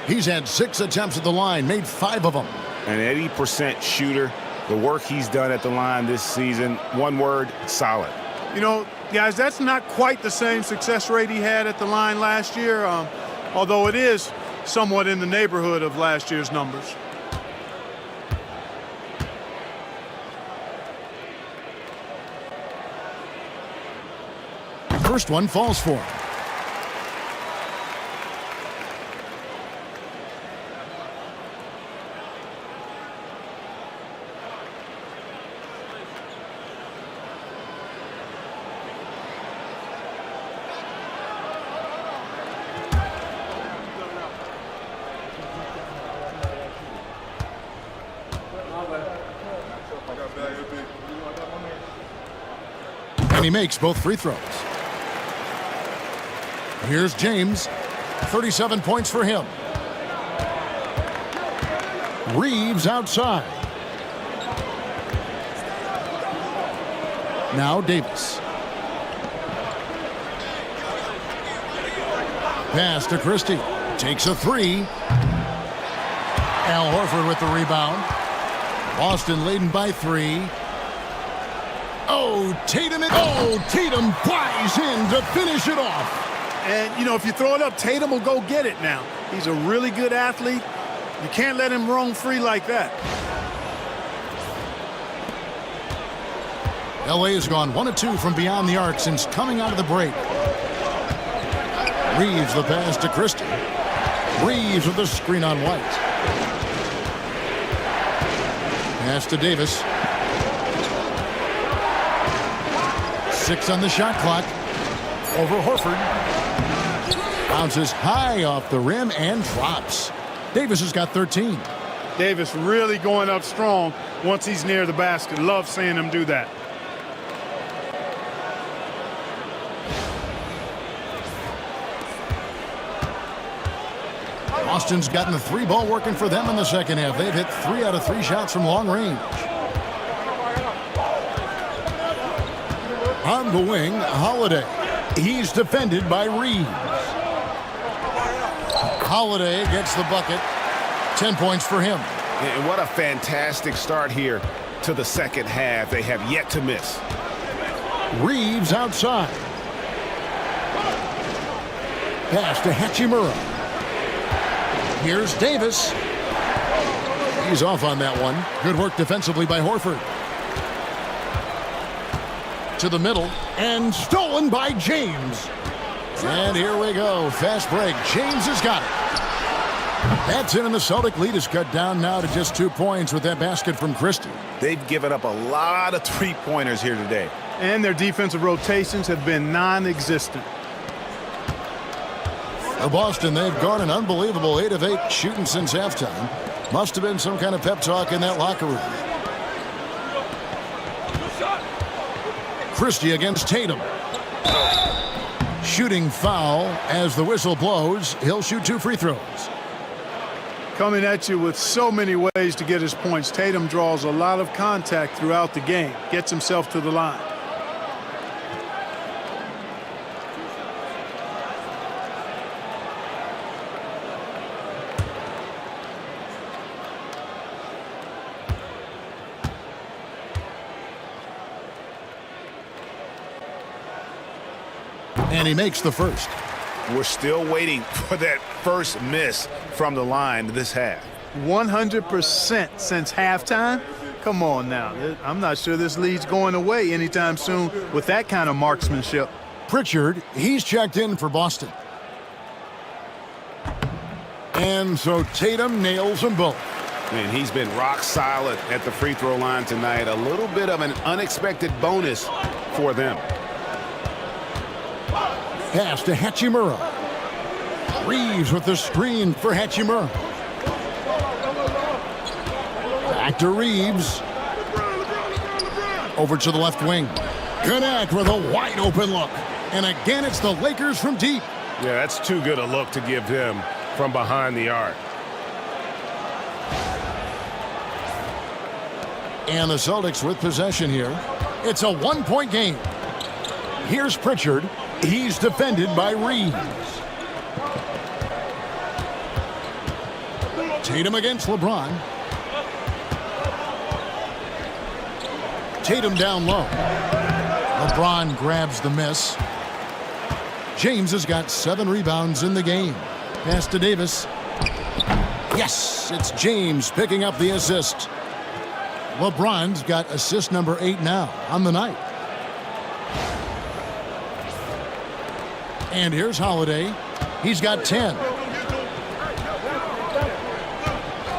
He's had 6 attempts at the line, made 5 of them. An 80% shooter. The work he's done at the line this season, one word, solid. You know, guys, that's not quite the same success rate he had at the line last year, although it is somewhat in the neighborhood of last year's numbers. First one falls for him. And he makes both free throws. Here's James. 37 points for him. Reeves outside. Now Davis. Pass to Christie. Takes a 3. Al Horford with the rebound. Boston leading by 3. Oh, Tatum flies in to finish it off. And, you know, if you throw it up, Tatum will go get it now. He's a really good athlete. You can't let him roam free like that. LA has gone 1 of 2 from beyond the arc since coming out of the break. Reeves the pass to Christie. Reeves with the screen on White. Pass to Davis. 6 on the shot clock. Over Horford. Bounces high off the rim and drops. Davis has got 13. Davis really going up strong once he's near the basket. Love seeing him do that. Boston's gotten the 3 ball working for them in the second half. They've hit 3 out of 3 shots from long range. On the wing, Holiday. He's defended by Reeves. Holiday gets the bucket. 10 points for him. And what a fantastic start here to the second half. They have yet to miss. Reeves outside. Pass to Hachimura. Here's Davis. He's off on that one. Good work defensively by Horford. To the middle and stolen by James. And here we go. Fast break. James has got it. That's it, and the Celtic lead is cut down now to just 2 points with that basket from Christie. They've given up a lot of three-pointers here today. And their defensive rotations have been non-existent. For Boston, they've gone an unbelievable 8 of 8 shooting since halftime. Must have been some kind of pep talk in that locker room. Christie against Tatum. Shooting foul as the whistle blows. He'll shoot 2 free throws. Coming at you with so many ways to get his points. Tatum draws a lot of contact throughout the game. Gets himself to the line. And he makes the first. We're still waiting for that first miss from the line this half. 100% since halftime? Come on now. I'm not sure this lead's going away anytime soon with that kind of marksmanship. Pritchard, he's checked in for Boston. And so Tatum nails them both. And he's been rock solid at the free throw line tonight. A little bit of an unexpected bonus for them. Pass to Hachimura. Reeves with the screen for Hachimura. Back to Reeves. Over to the left wing. Connect with a wide open look. And again, it's the Lakers from deep. Yeah, that's too good a look to give him from behind the arc. And the Celtics with possession here. It's a one-point game. Here's Pritchard. He's defended by Reeves. Tatum against LeBron. Tatum down low. LeBron grabs the miss. James has got 7 rebounds in the game. Pass to Davis. Yes, it's James picking up the assist. LeBron's got assist number 8 now on the night. And here's Holiday. He's got 10.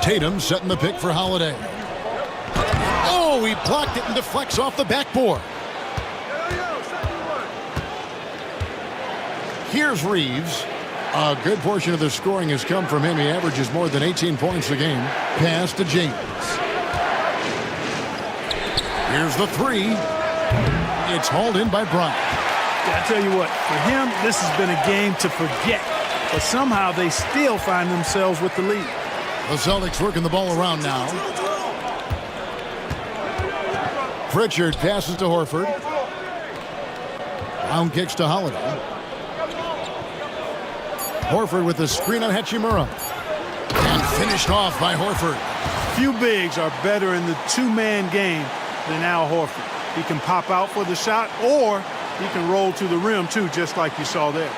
Tatum setting the pick for Holiday. Oh, he blocked it and deflects off the backboard. Here's Reeves. A good portion of the scoring has come from him. He averages more than 18 points a game. Pass to James. Here's the 3. It's hauled in by Bryant. Yeah, I tell you what, for him, this has been a game to forget. But somehow they still find themselves with the lead. The Celtics working the ball around now. Pritchard passes to Horford. Brown kicks to Holiday. Horford with the screen on Hachimura. And finished off by Horford. Few bigs are better in the two-man game than Al Horford. He can pop out for the shot, or he can roll to the rim, too, just like you saw there.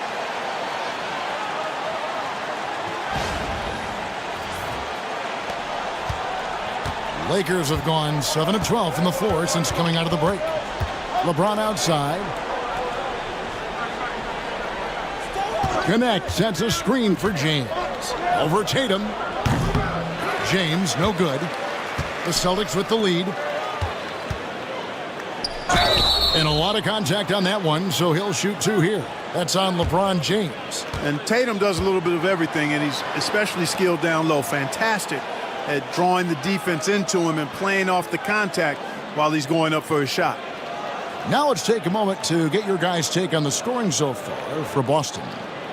Lakers have gone 7 of 12 from the floor since coming out of the break. LeBron outside. Connect sets a screen for James. Over Tatum. James, no good. The Celtics with the lead. And a lot of contact on that one, so he'll shoot 2 here. That's on LeBron James. And Tatum does a little bit of everything, and he's especially skilled down low. Fantastic at drawing the defense into him and playing off the contact while he's going up for a shot. Now let's take a moment to get your guys' take on the scoring so far for Boston.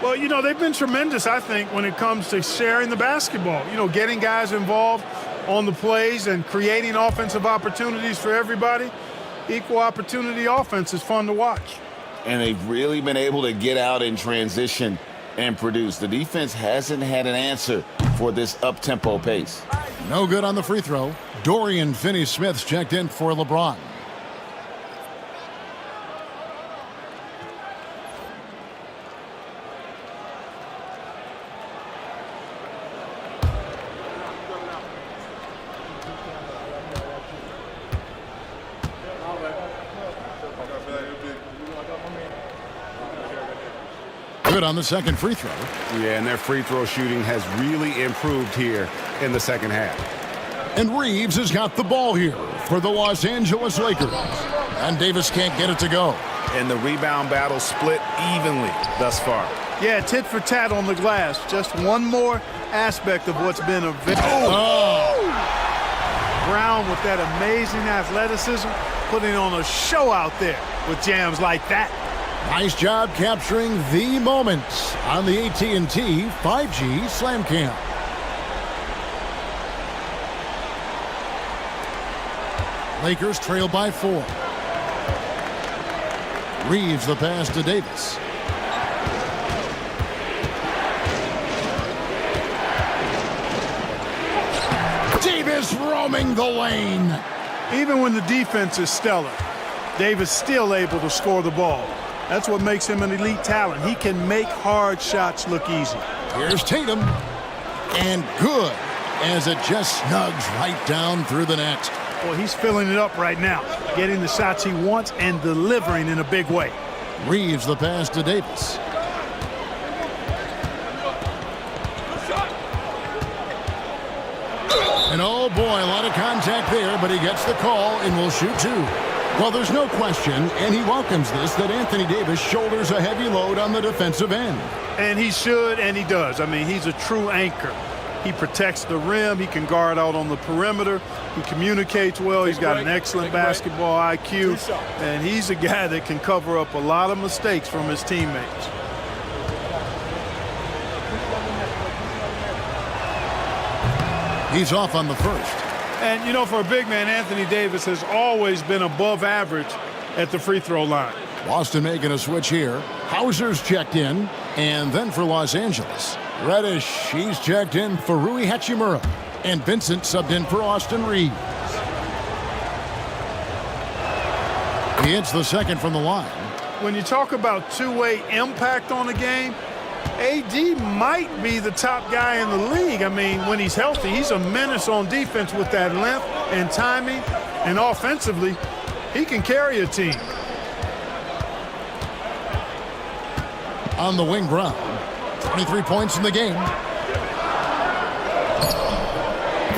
Well, you know, they've been tremendous, I think, when it comes to sharing the basketball. You know, getting guys involved on the plays and creating offensive opportunities for everybody. Equal opportunity offense is fun to watch. And they've really been able to get out in transition and produce. The defense hasn't had an answer for this up-tempo pace. No good on the free throw. Dorian Finney-Smith's checked in for LeBron. Good on the second free throw. Yeah, and their free throw shooting has really improved here in the second half. And Reeves has got the ball here for the Los Angeles Lakers. And Davis can't get it to go. And the rebound battle split evenly thus far. Yeah, tit for tat on the glass. Just one more aspect of what's been a very... Brown with that amazing athleticism, putting on a show out there with jams like that. Nice job capturing the moments on the AT&T 5G Slam Cam. Lakers trail by 4. Reeves the pass to Davis. Davis roaming the lane. Even when the defense is stellar, Davis still able to score the ball. That's what makes him an elite talent. He can make hard shots look easy. Here's Tatum. And good, as it just snugs right down through the net. Well, he's filling it up right now, getting the shots he wants and delivering in a big way. Reeves the pass to Davis. And oh boy, a lot of contact there, but he gets the call and will shoot 2. Well, there's no question, and he welcomes this, that Anthony Davis shoulders a heavy load on the defensive end. And he should, and he does. I mean, he's a true anchor. He protects the rim. He can guard out on the perimeter. He communicates well. He's got an excellent basketball IQ. And he's a guy that can cover up a lot of mistakes from his teammates. He's off on the first. And, you know, for a big man, Anthony Davis has always been above average at the free throw line. Boston making a switch here. Hauser's checked in. And then for Los Angeles, Reddish, he's checked in for Rui Hachimura. And Vincent subbed in for Austin Reeves. He hits the second from the line. When you talk about two-way impact on the game, AD might be the top guy in the league. I mean, when he's healthy, he's a menace on defense with that length and timing. And offensively, he can carry a team. On the wing, Brown. 23 points in the game.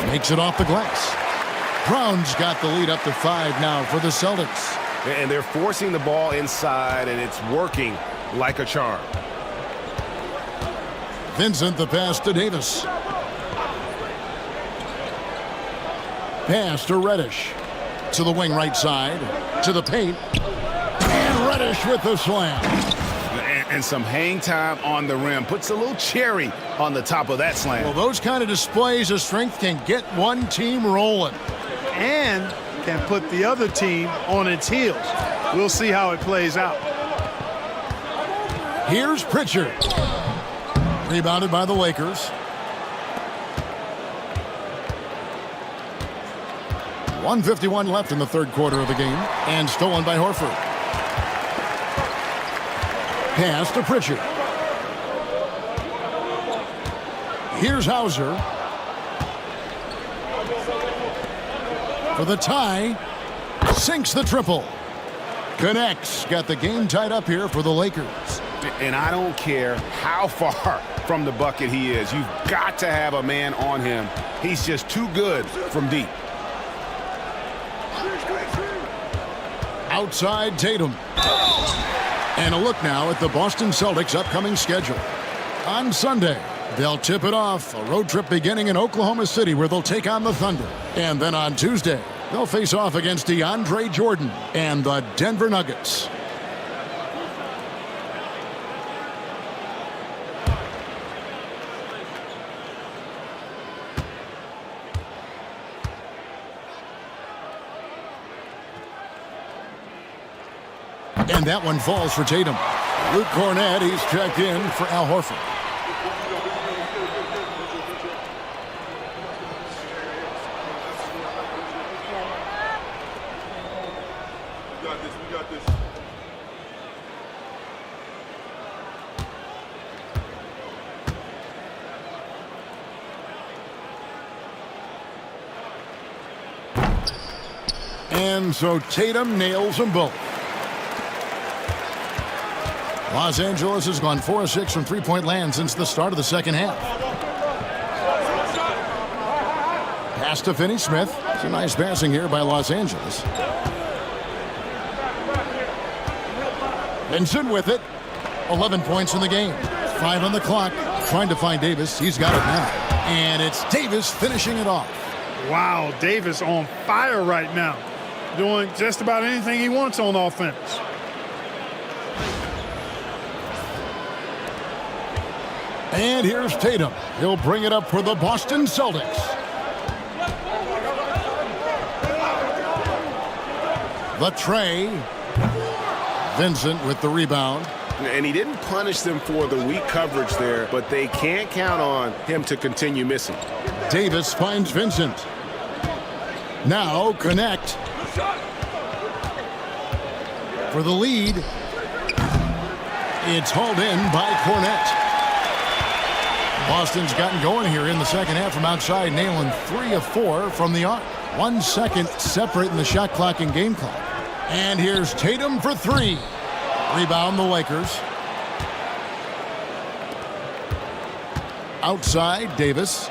Makes it off the glass. Brown's got the lead up to 5 now for the Celtics. And they're forcing the ball inside, and it's working like a charm. Vincent, the pass to Davis. Pass to Reddish. To the wing right side. To the paint. And Reddish with the slam. And some hang time on the rim. Puts a little cherry on the top of that slam. Well, those kind of displays of strength can get one team rolling. And can put the other team on its heels. We'll see how it plays out. Here's Pritchard. Rebounded by the Lakers. 1:51 left in the third quarter of the game. And stolen by Horford. Pass to Pritchard. Here's Hauser. For the tie. Sinks the triple. Connects. Got the game tied up here for the Lakers. And I don't care how far from the bucket he is. You've got to have a man on him. He's just too good from deep. Outside Tatum. And a look now at the Boston Celtics' upcoming schedule. On Sunday, they'll tip it off. A road trip beginning in Oklahoma City where they'll take on the Thunder. And then on Tuesday, they'll face off against DeAndre Jordan and the Denver Nuggets. And that one falls for Tatum. Luke Cornett, he's checked in for Al Horford. We got this. And so Tatum nails them both. Los Angeles has gone 4 of 6 from three-point land since the start of the second half. Pass to Finney-Smith. It's a nice passing here by Los Angeles. Vincent with it. 11 points in the game. 5 on the clock. Trying to find Davis. He's got it now. And it's Davis finishing it off. Wow, Davis on fire right now. Doing just about anything he wants on offense. And here's Tatum. He'll bring it up for the Boston Celtics. The tray. Vincent with the rebound. And he didn't punish them for the weak coverage there, but they can't count on him to continue missing. Davis finds Vincent. Now connect. For the lead. It's hauled in by Cornett. Boston's gotten going here in the second half from outside, nailing 3 of 4 from the arc. 1 second separating the shot clock and game clock. And here's Tatum for 3. Rebound the Lakers. Outside, Davis.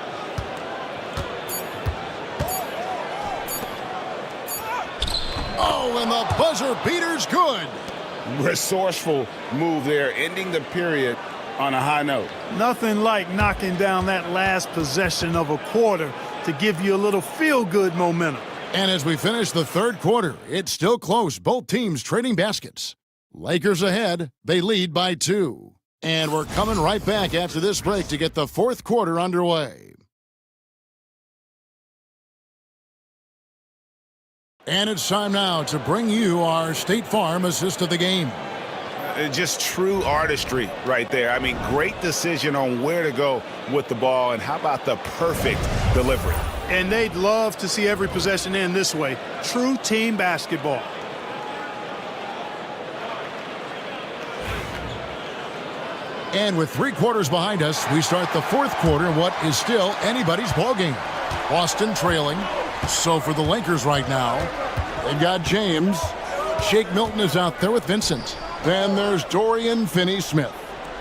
Oh, and the buzzer beater's good. Resourceful move there, ending the period on a high note. Nothing like knocking down that last possession of a quarter to give you a little feel-good momentum. And as we finish the third quarter, it's still close. Both teams trading baskets. Lakers ahead. They lead by 2. And we're coming right back after this break to get the fourth quarter underway. And it's time now to bring you our State Farm assist of the game. Just true artistry right there. I mean, great decision on where to go with the ball, and how about the perfect delivery? And they'd love to see every possession end this way. True team basketball. And with 3 quarters behind us, we start the fourth quarter in what is still anybody's ballgame. Boston trailing. So for the Lakers right now, they've got James. Shake Milton is out there with Vincent. Then there's Dorian Finney-Smith.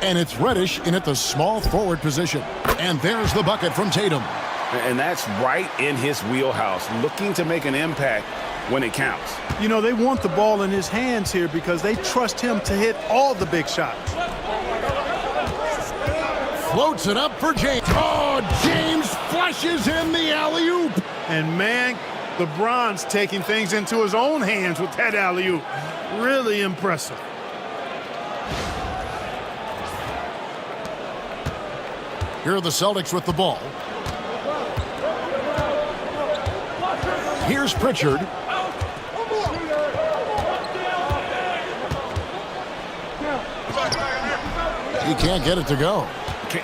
And it's Reddish in at the small forward position. And there's the bucket from Tatum. And that's right in his wheelhouse, looking to make an impact when it counts. You know, they want the ball in his hands here because they trust him to hit all the big shots. Floats it up for James. Oh, James flushes in the alley-oop. And, man, LeBron's taking things into his own hands with that alley-oop. Really impressive. Here are the Celtics with the ball. Here's Pritchard. He can't get it to go.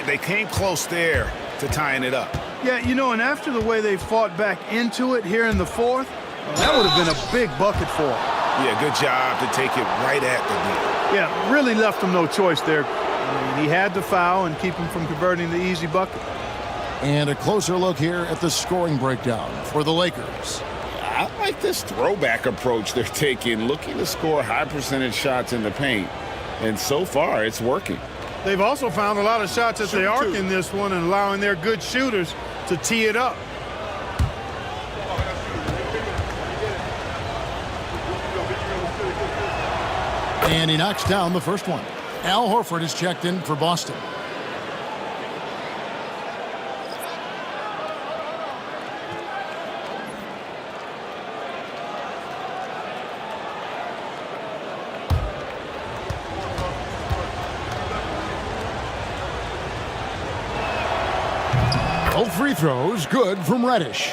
They came close there to tying it up. Yeah, you know, and after the way they fought back into it here in the fourth, that would have been a big bucket for them. Yeah, good job to take it right at the net. Yeah, really left him no choice there. I mean, he had to foul and keep him from converting the easy bucket. And a closer look here at the scoring breakdown for the Lakers. I like this throwback approach they're taking, looking to score high percentage shots in the paint. And so far, it's working. They've also found a lot of shots at the arc in this one and allowing their good shooters to tee it up. And he knocks down the first one. Al Horford is checked in for Boston. Both free throws good from Reddish.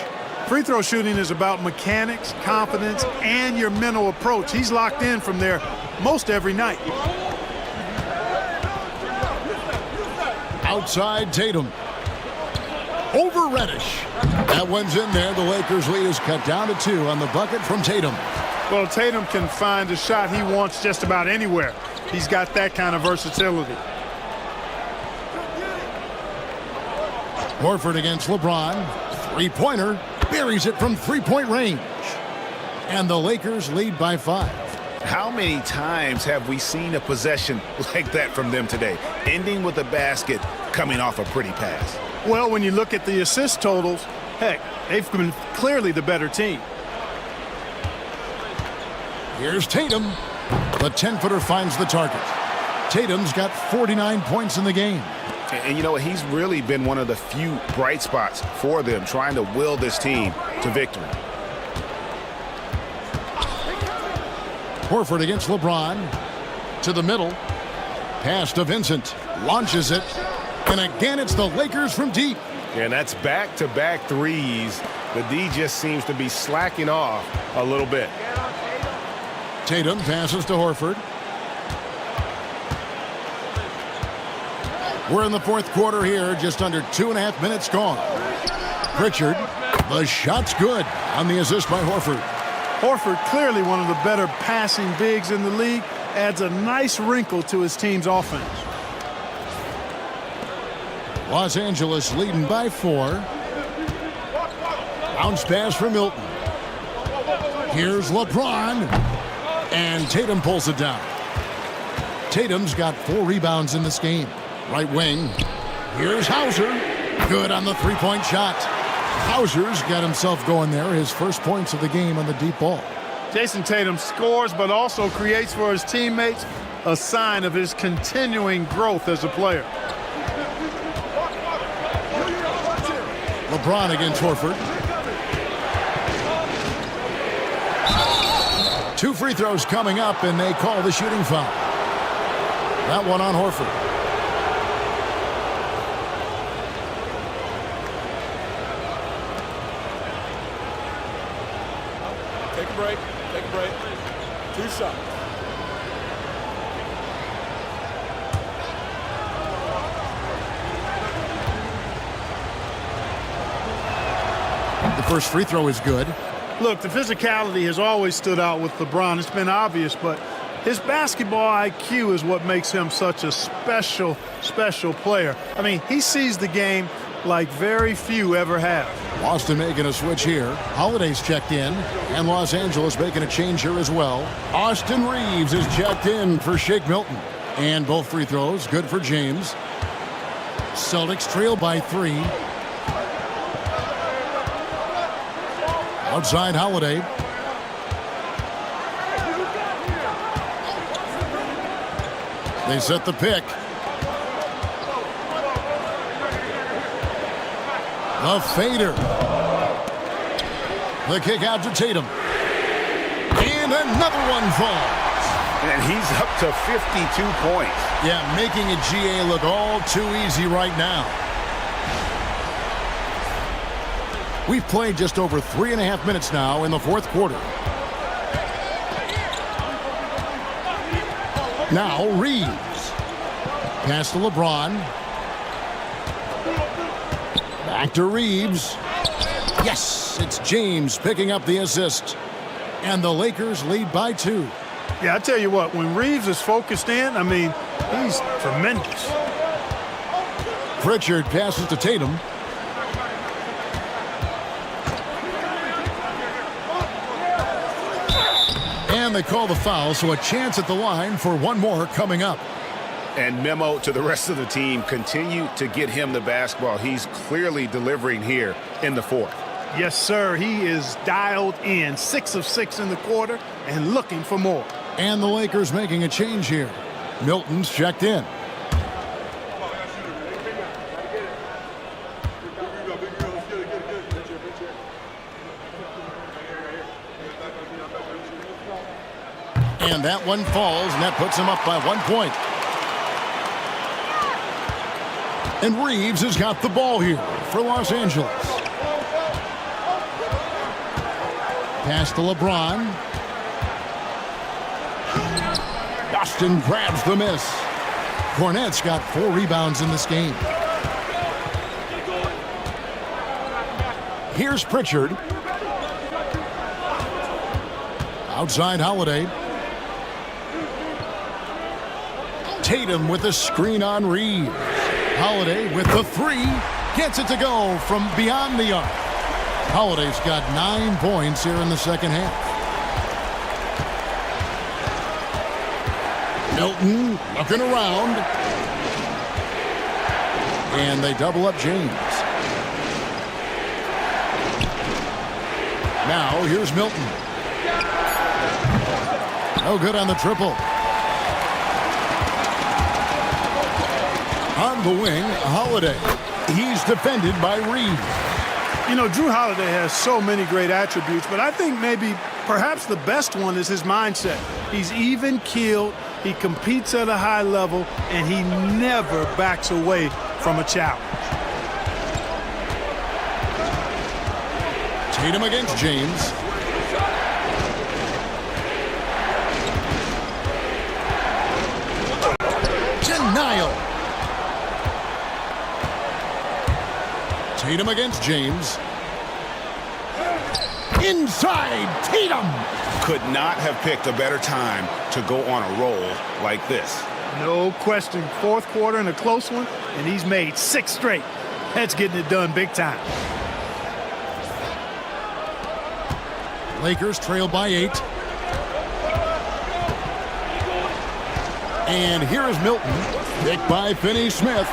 Free throw shooting is about mechanics, confidence, and your mental approach. He's locked in from there most every night. Outside Tatum. Over Reddish. That one's in there. The Lakers lead is cut down to 2 on the bucket from Tatum. Well, Tatum can find a shot he wants just about anywhere. He's got that kind of versatility. Horford against LeBron. Three-pointer. Buries it from three-point range. And the Lakers lead by 5. How many times have we seen a possession like that from them today, ending with a basket coming off a pretty pass? Well, when you look at the assist totals, heck, they've been clearly the better team. Here's Tatum. The 10-footer finds the target. Tatum's got 49 points in the game. And you know what? He's really been one of the few bright spots for them, trying to will this team to victory. Horford against LeBron. To the middle. Pass to Vincent. Launches it. And again, it's the Lakers from deep. And that's back-to-back threes. The D just seems to be slacking off a little bit. Tatum passes to Horford. We're in the fourth quarter here, just under 2.5 minutes gone. Pritchard, the shot's good on the assist by Horford. Horford, clearly one of the better passing bigs in the league, adds a nice wrinkle to his team's offense. Los Angeles leading by 4. Bounce pass for Milton. Here's LeBron. And Tatum pulls it down. Tatum's got 4 rebounds in this game. Right wing. Here's Hauser. Good on the three-point shot. Hauser's got himself going there. His first points of the game on the deep ball. Jason Tatum scores, but also creates for his teammates. a sign of his continuing growth as a player. LeBron against Horford. 2 free throws coming up, and they call the shooting foul. That one on Horford. Take a break. Take a break. 2 shots. The first free throw is good. Look, the physicality has always stood out with LeBron. It's been obvious, but his basketball IQ is what makes him such a special player. I mean, he sees the game like very few ever have. Boston making a switch here. Holiday's checked in, and Los Angeles making a change here as well. Austin Reeves is checked in for Shake Milton. And both free throws good for James. Celtics trail by 3. Outside Holiday. They set the pick. The fader. The kick out to Tatum. And another one falls. And he's up to 52 points. Yeah, making a GA look all too easy right now. We've played just over 3.5 minutes now in the fourth quarter. Now Reeves. Pass to LeBron. Back to Reeves. Yes, it's James picking up the assist. And the Lakers lead by 2. Yeah, I tell you what, when Reeves is focused in, I mean, he's tremendous. Pritchard passes to Tatum. And they call the foul, so a chance at the line for one more coming up. And memo to the rest of the team, continue to get him the basketball. He's clearly delivering here in the fourth. Yes, sir. He is dialed in. 6 of 6 in the quarter and looking for more. And the Lakers making a change here. Milton's checked in. And that one falls, and that puts him up by 1 point. And Reeves has got the ball here for Los Angeles. Pass to LeBron. Boston grabs the miss. Cornette's got 4 rebounds in this game. Here's Pritchard. Outside Holiday. Tatum with the screen on Reeves. Holiday with the 3. Gets it to go from beyond the arc. Holiday's got 9 points here in the second half. Milton looking around. And they double up James. Now here's Milton. No good on the triple. On the wing, Holiday. He's defended by Reeves. You know, Drew Holiday has so many great attributes, but I think perhaps the best one is his mindset. He's even-keeled, he competes at a high level, and he never backs away from a challenge. Tatum against James. Denial. Tatum against James. Inside, Tatum! Could not have picked a better time to go on a roll like this. No question. Fourth quarter and a close one, and he's made 6 straight. That's getting it done big time. Lakers trail by 8. And here is Milton. Picked by Finney-Smith.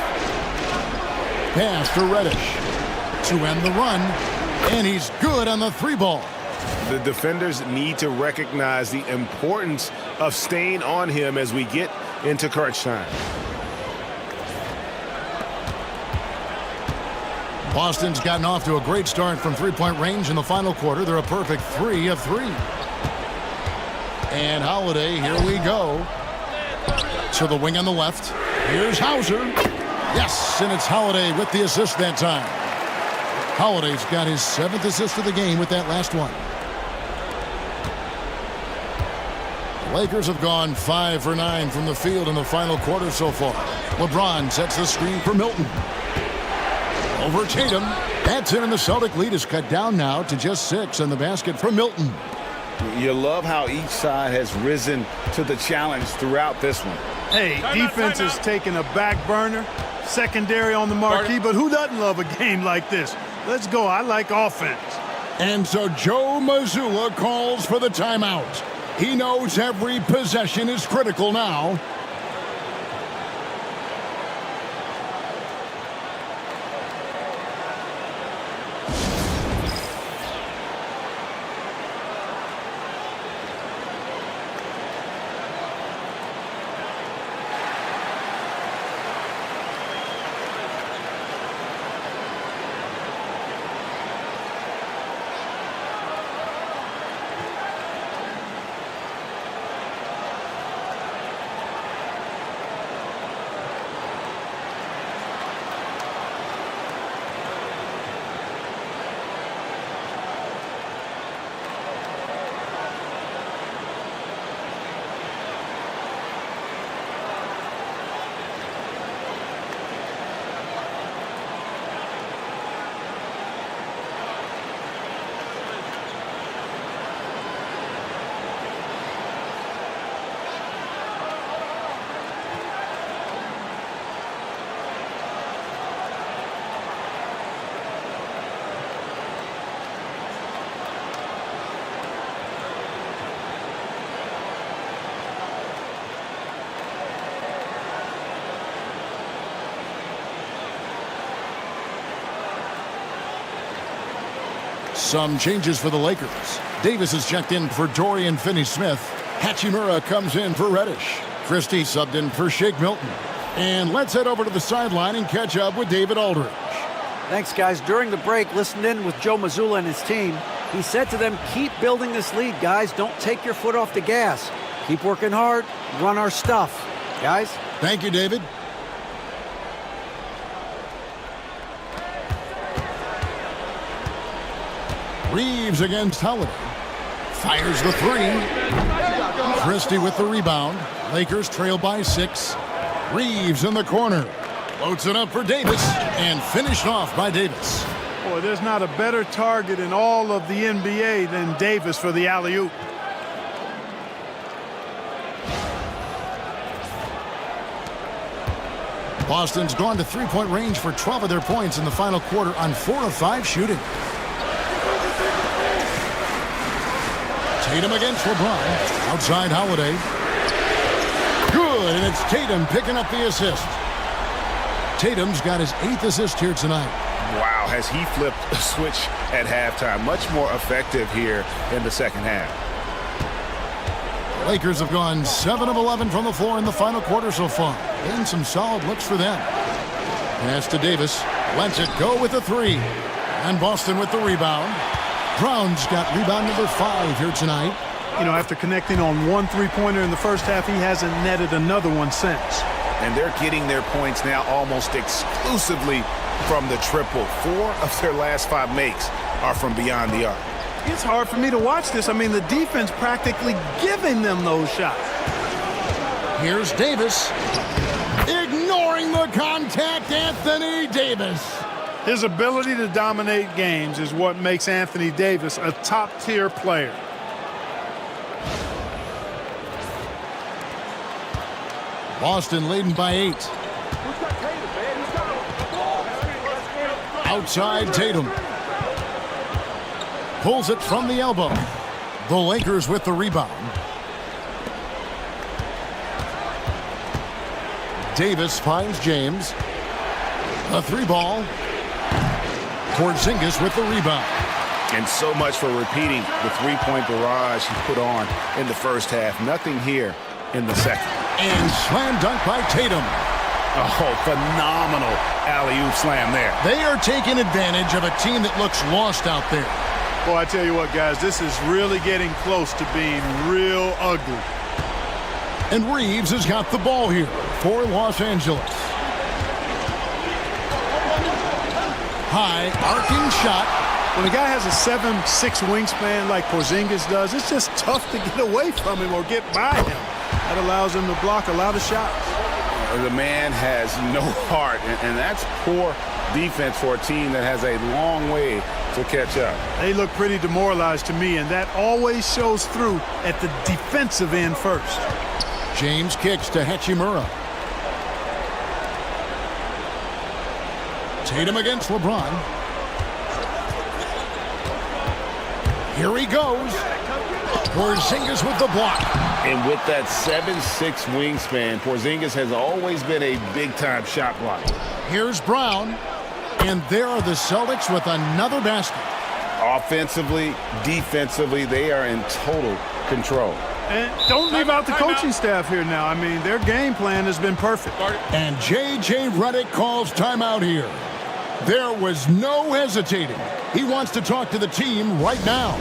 Pass to Reddish to end the run. And he's good on the 3 ball. The defenders need to recognize the importance of staying on him as we get into crunch time. Boston's gotten off to a great start from three-point range in the final quarter. They're a perfect 3 of 3. And Holiday, here we go. To the wing on the left. Here's Hauser. Yes, and it's Holiday with the assist that time. Holiday's got his 7th assist of the game with that last one. The Lakers have gone 5 for 9 from the field in the final quarter so far. LeBron sets the screen for Milton. Over Tatum. That's in, and the Celtic lead is cut down now to just 6 on the basket for Milton. You love how each side has risen to the challenge throughout this one. Hey, defense is taking a back burner, secondary on the marquee, but who doesn't love a game like this? Let's go. I like offense. And so Joe Mazzulla calls for the timeout. He knows every possession is critical now. Some changes for the Lakers. Davis is checked in for Dorian Finney-Smith. Hachimura comes in for Reddish. Christie subbed in for Shake Milton. And let's head over to the sideline and catch up with David Aldridge. Thanks, guys. During the break, listened in with Joe Mazzulla and his team. He said to them, keep building this lead, guys. Don't take your foot off the gas. Keep working hard. Run our stuff. Guys? Thank you, David. Reeves against Holiday. Fires the 3. Christie with the rebound. Lakers trail by 6. Reeves in the corner. Floats it up for Davis and finished off by Davis. Boy, there's not a better target in all of the NBA than Davis for the alley-oop. Boston's gone to three-point range for 12 of their points in the final quarter on 4 of 5 shooting. Tatum against LeBron. Outside Holiday. Good, and it's Tatum picking up the assist. Tatum's got his 8th assist here tonight. Wow, has he flipped a switch at halftime. Much more effective here in the second half. Lakers have gone 7 of 11 from the floor in the final quarter so far. And some solid looks for them. Pass to Davis. Lets it go with the 3. And Boston with the rebound. Brown's got rebound number 5 here tonight. You know, after connecting on 1 3-pointer in the first half, he hasn't netted another one since. And they're getting their points now almost exclusively from the triple. 4 of their last 5 makes are from beyond the arc. It's hard for me to watch this. I mean, the defense practically giving them those shots. Here's Davis. Ignoring the contact, Anthony Davis. His ability to dominate games is what makes Anthony Davis a top-tier player. Boston leading by 8. Outside Tatum. Pulls it from the elbow. The Lakers with the rebound. Davis finds James. A 3-ball. Porzingis with the rebound. And so much for repeating the 3-point barrage he put on in the first half. Nothing here in the second. And slam dunk by Tatum. Oh, phenomenal alley-oop slam there. They are taking advantage of a team that looks lost out there. Boy, I tell you what, guys, this is really getting close to being real ugly. And Reeves has got the ball here for Los Angeles. High arcing shot. When a guy has a 7'6" wingspan like Porzingis does, it's just tough to get away from him or get by him. That allows him to block a lot of shots. The man has no heart, and that's poor defense for a team that has a long way to catch up. They look pretty demoralized to me, and that always shows through at the defensive end first. James kicks to Hachimura. Tatum against LeBron. Here he goes. Porzingis with the block. And with that 7'6" wingspan, Porzingis has always been a big-time shot blocker. Here's Brown. And there are the Celtics with another basket. Offensively, defensively, they are in total control. And don't leave out the coaching staff here now. I mean, their game plan has been perfect. And J.J. Redick calls timeout here. There was no hesitating. He wants to talk to the team right now.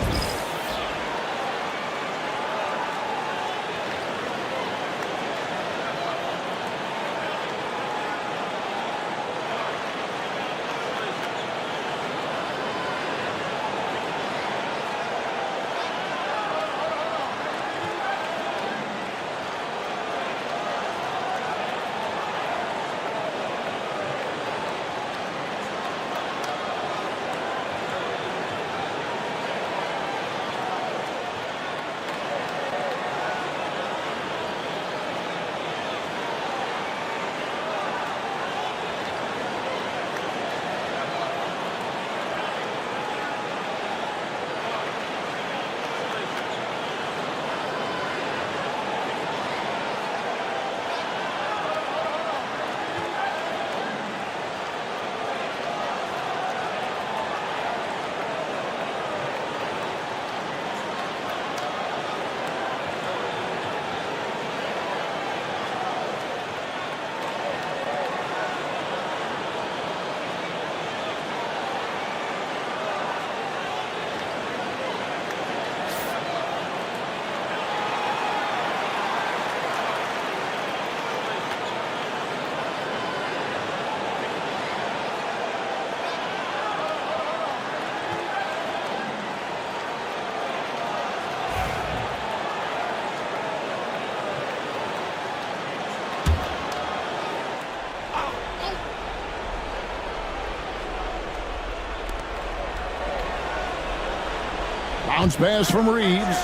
Bounce pass from Reeves.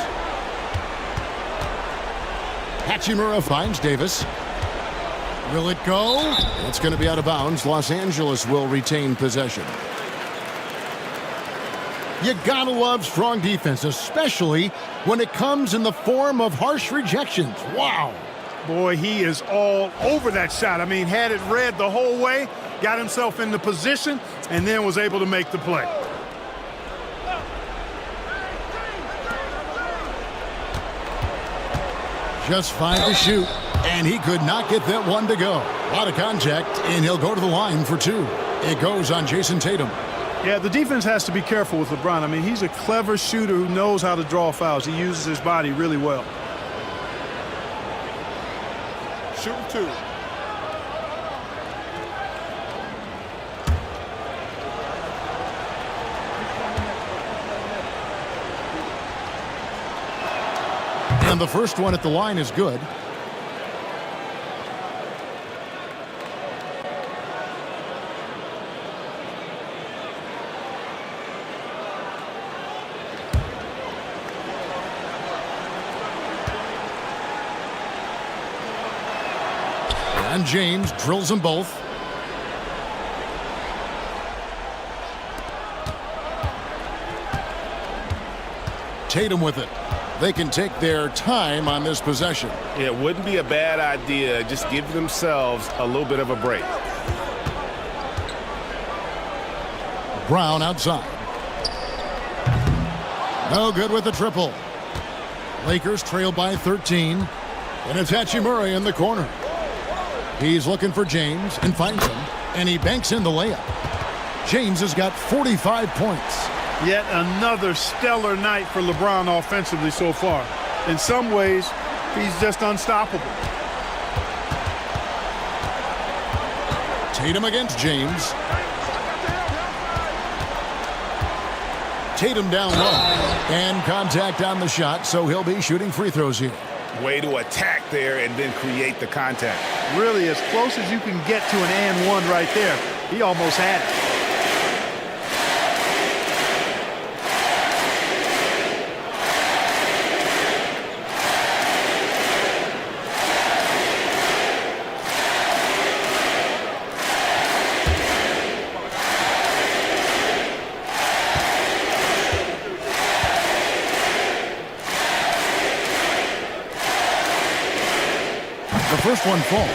Hachimura finds Davis. Will it go? It's going to be out of bounds. Los Angeles will retain possession. You gotta love strong defense, especially when it comes in the form of harsh rejections. Wow. Boy, he is all over that shot. I mean, had it read the whole way, got himself in the position, and then was able to make the play. Just 5 to shoot, and he could not get that one to go. A lot of contact, and he'll go to the line for 2. It goes on Jason Tatum. Yeah, the defense has to be careful with LeBron. I mean, he's a clever shooter who knows how to draw fouls. He uses his body really well. Shooting 2. And the first one at the line is good. And James drills them both. Tatum with it. They can take their time on this possession. It wouldn't be a bad idea. Just give themselves a little bit of a break. Brown outside. No good with the triple. Lakers trail by 13. And it's Hachimura in the corner. He's looking for James and finds him, and he banks in the layup. James has got 45 points. Yet another stellar night for LeBron offensively so far. In some ways, he's just unstoppable. Tatum against James. Tatum down low. And contact on the shot, so he'll be shooting free throws here. Way to attack there and then create the contact. Really, as close as you can get to an and one right there. He almost had it. The first one falls.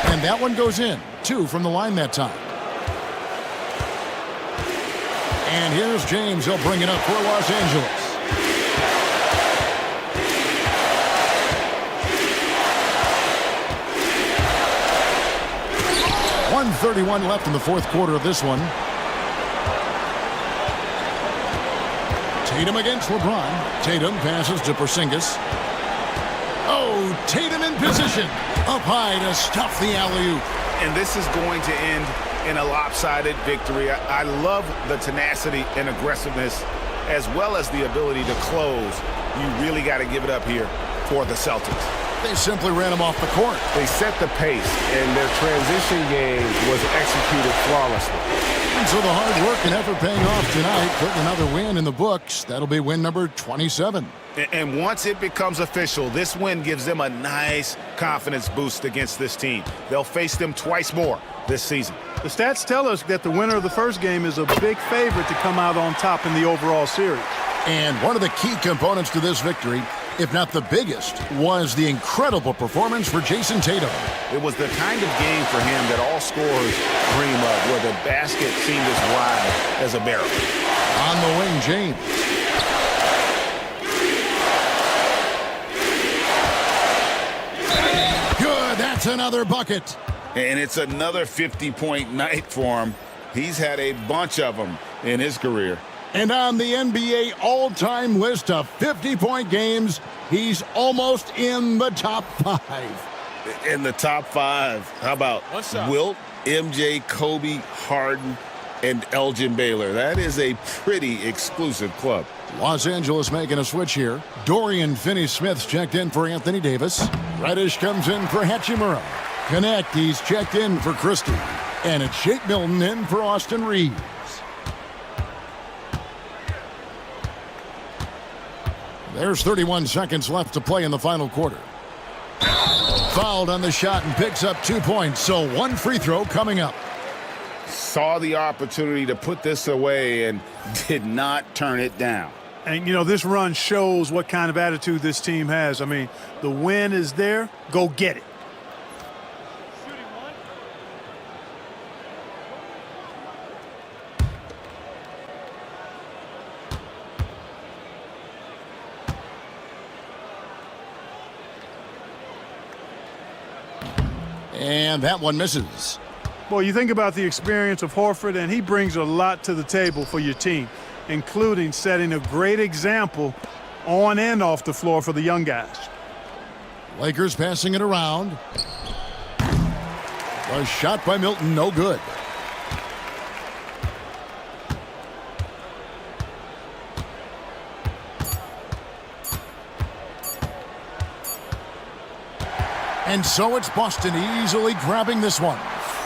And that one goes in. 2 from the line that time. And here's James. He'll bring it up for Los Angeles. .131 left in the fourth quarter of this one. Tatum against LeBron. Tatum passes to Porzingis. Oh, Tatum in position. Up high to stuff the alley-oop. And this is going to end in a lopsided victory. I love the tenacity and aggressiveness as well as the ability to close. You really got to give it up here for the Celtics. They simply ran him off the court. They set the pace, and their transition game was executed flawlessly. And so the hard work and effort paying off tonight, putting another win in the books. That'll be win number 27. And once it becomes official, this win gives them a nice confidence boost against this team. They'll face them twice more this season. The stats tell us that the winner of the first game is a big favorite to come out on top in the overall series. And one of the key components to this victory, if not the biggest, was the incredible performance for Jason Tatum. It was the kind of game for him that all scorers dream of, where the basket seemed as wide as a barrel. On the wing, James. Good, that's another bucket. And it's another 50-point night for him. He's had a bunch of them in his career. And on the NBA all-time list of 50-point games, he's almost in the top 5. In the top 5, how about Wilt, MJ, Kobe, Harden, and Elgin Baylor? That is a pretty exclusive club. Los Angeles making a switch here. Dorian Finney-Smith's checked in for Anthony Davis. Reddish comes in for Hachimura. Connect, he's checked in for Christie. And it's Shake Milton in for Austin Reeves. There's 31 seconds left to play in the final quarter. Fouled on the shot and picks up 2 points, so 1 free throw coming up. Saw the opportunity to put this away and did not turn it down. And, you know, this run shows what kind of attitude this team has. I mean, the win is there. Go get it. And that one misses. Boy, you think about the experience of Horford, and he brings a lot to the table for your team, including setting a great example on and off the floor for the young guys. Lakers passing it around. A shot by Milton, no good. And so it's Boston easily grabbing this one.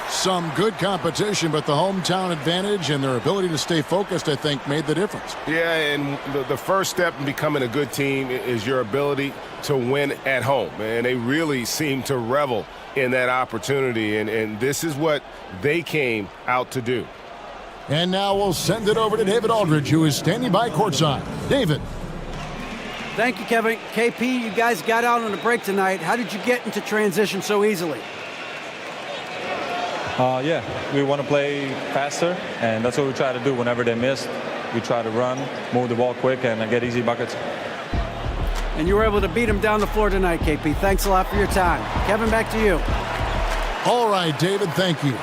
Some good competition, but the hometown advantage and their ability to stay focused, I think, made the difference. Yeah, and the first step in becoming a good team is your ability to win at home. And they really seem to revel in that opportunity, and this is what they came out to do. And now we'll send it over to David Aldridge, who is standing by courtside. David. Thank you, Kevin. KP, you guys got out on a break tonight. How did you get into transition so easily? Yeah, we want to play faster, and that's what we try to do whenever they miss. We try to run, move the ball quick, and get easy buckets. And you were able to beat them down the floor tonight, KP. Thanks a lot for your time. Kevin, back to you. All right, David, thank you.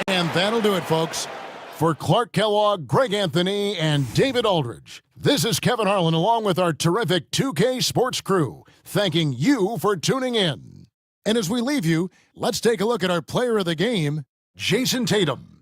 And that'll do it, folks. For Clark Kellogg, Greg Anthony, and David Aldridge, this is Kevin Harlan along with our terrific 2K Sports crew, thanking you for tuning in. And as we leave you, let's take a look at our player of the game, Jason Tatum.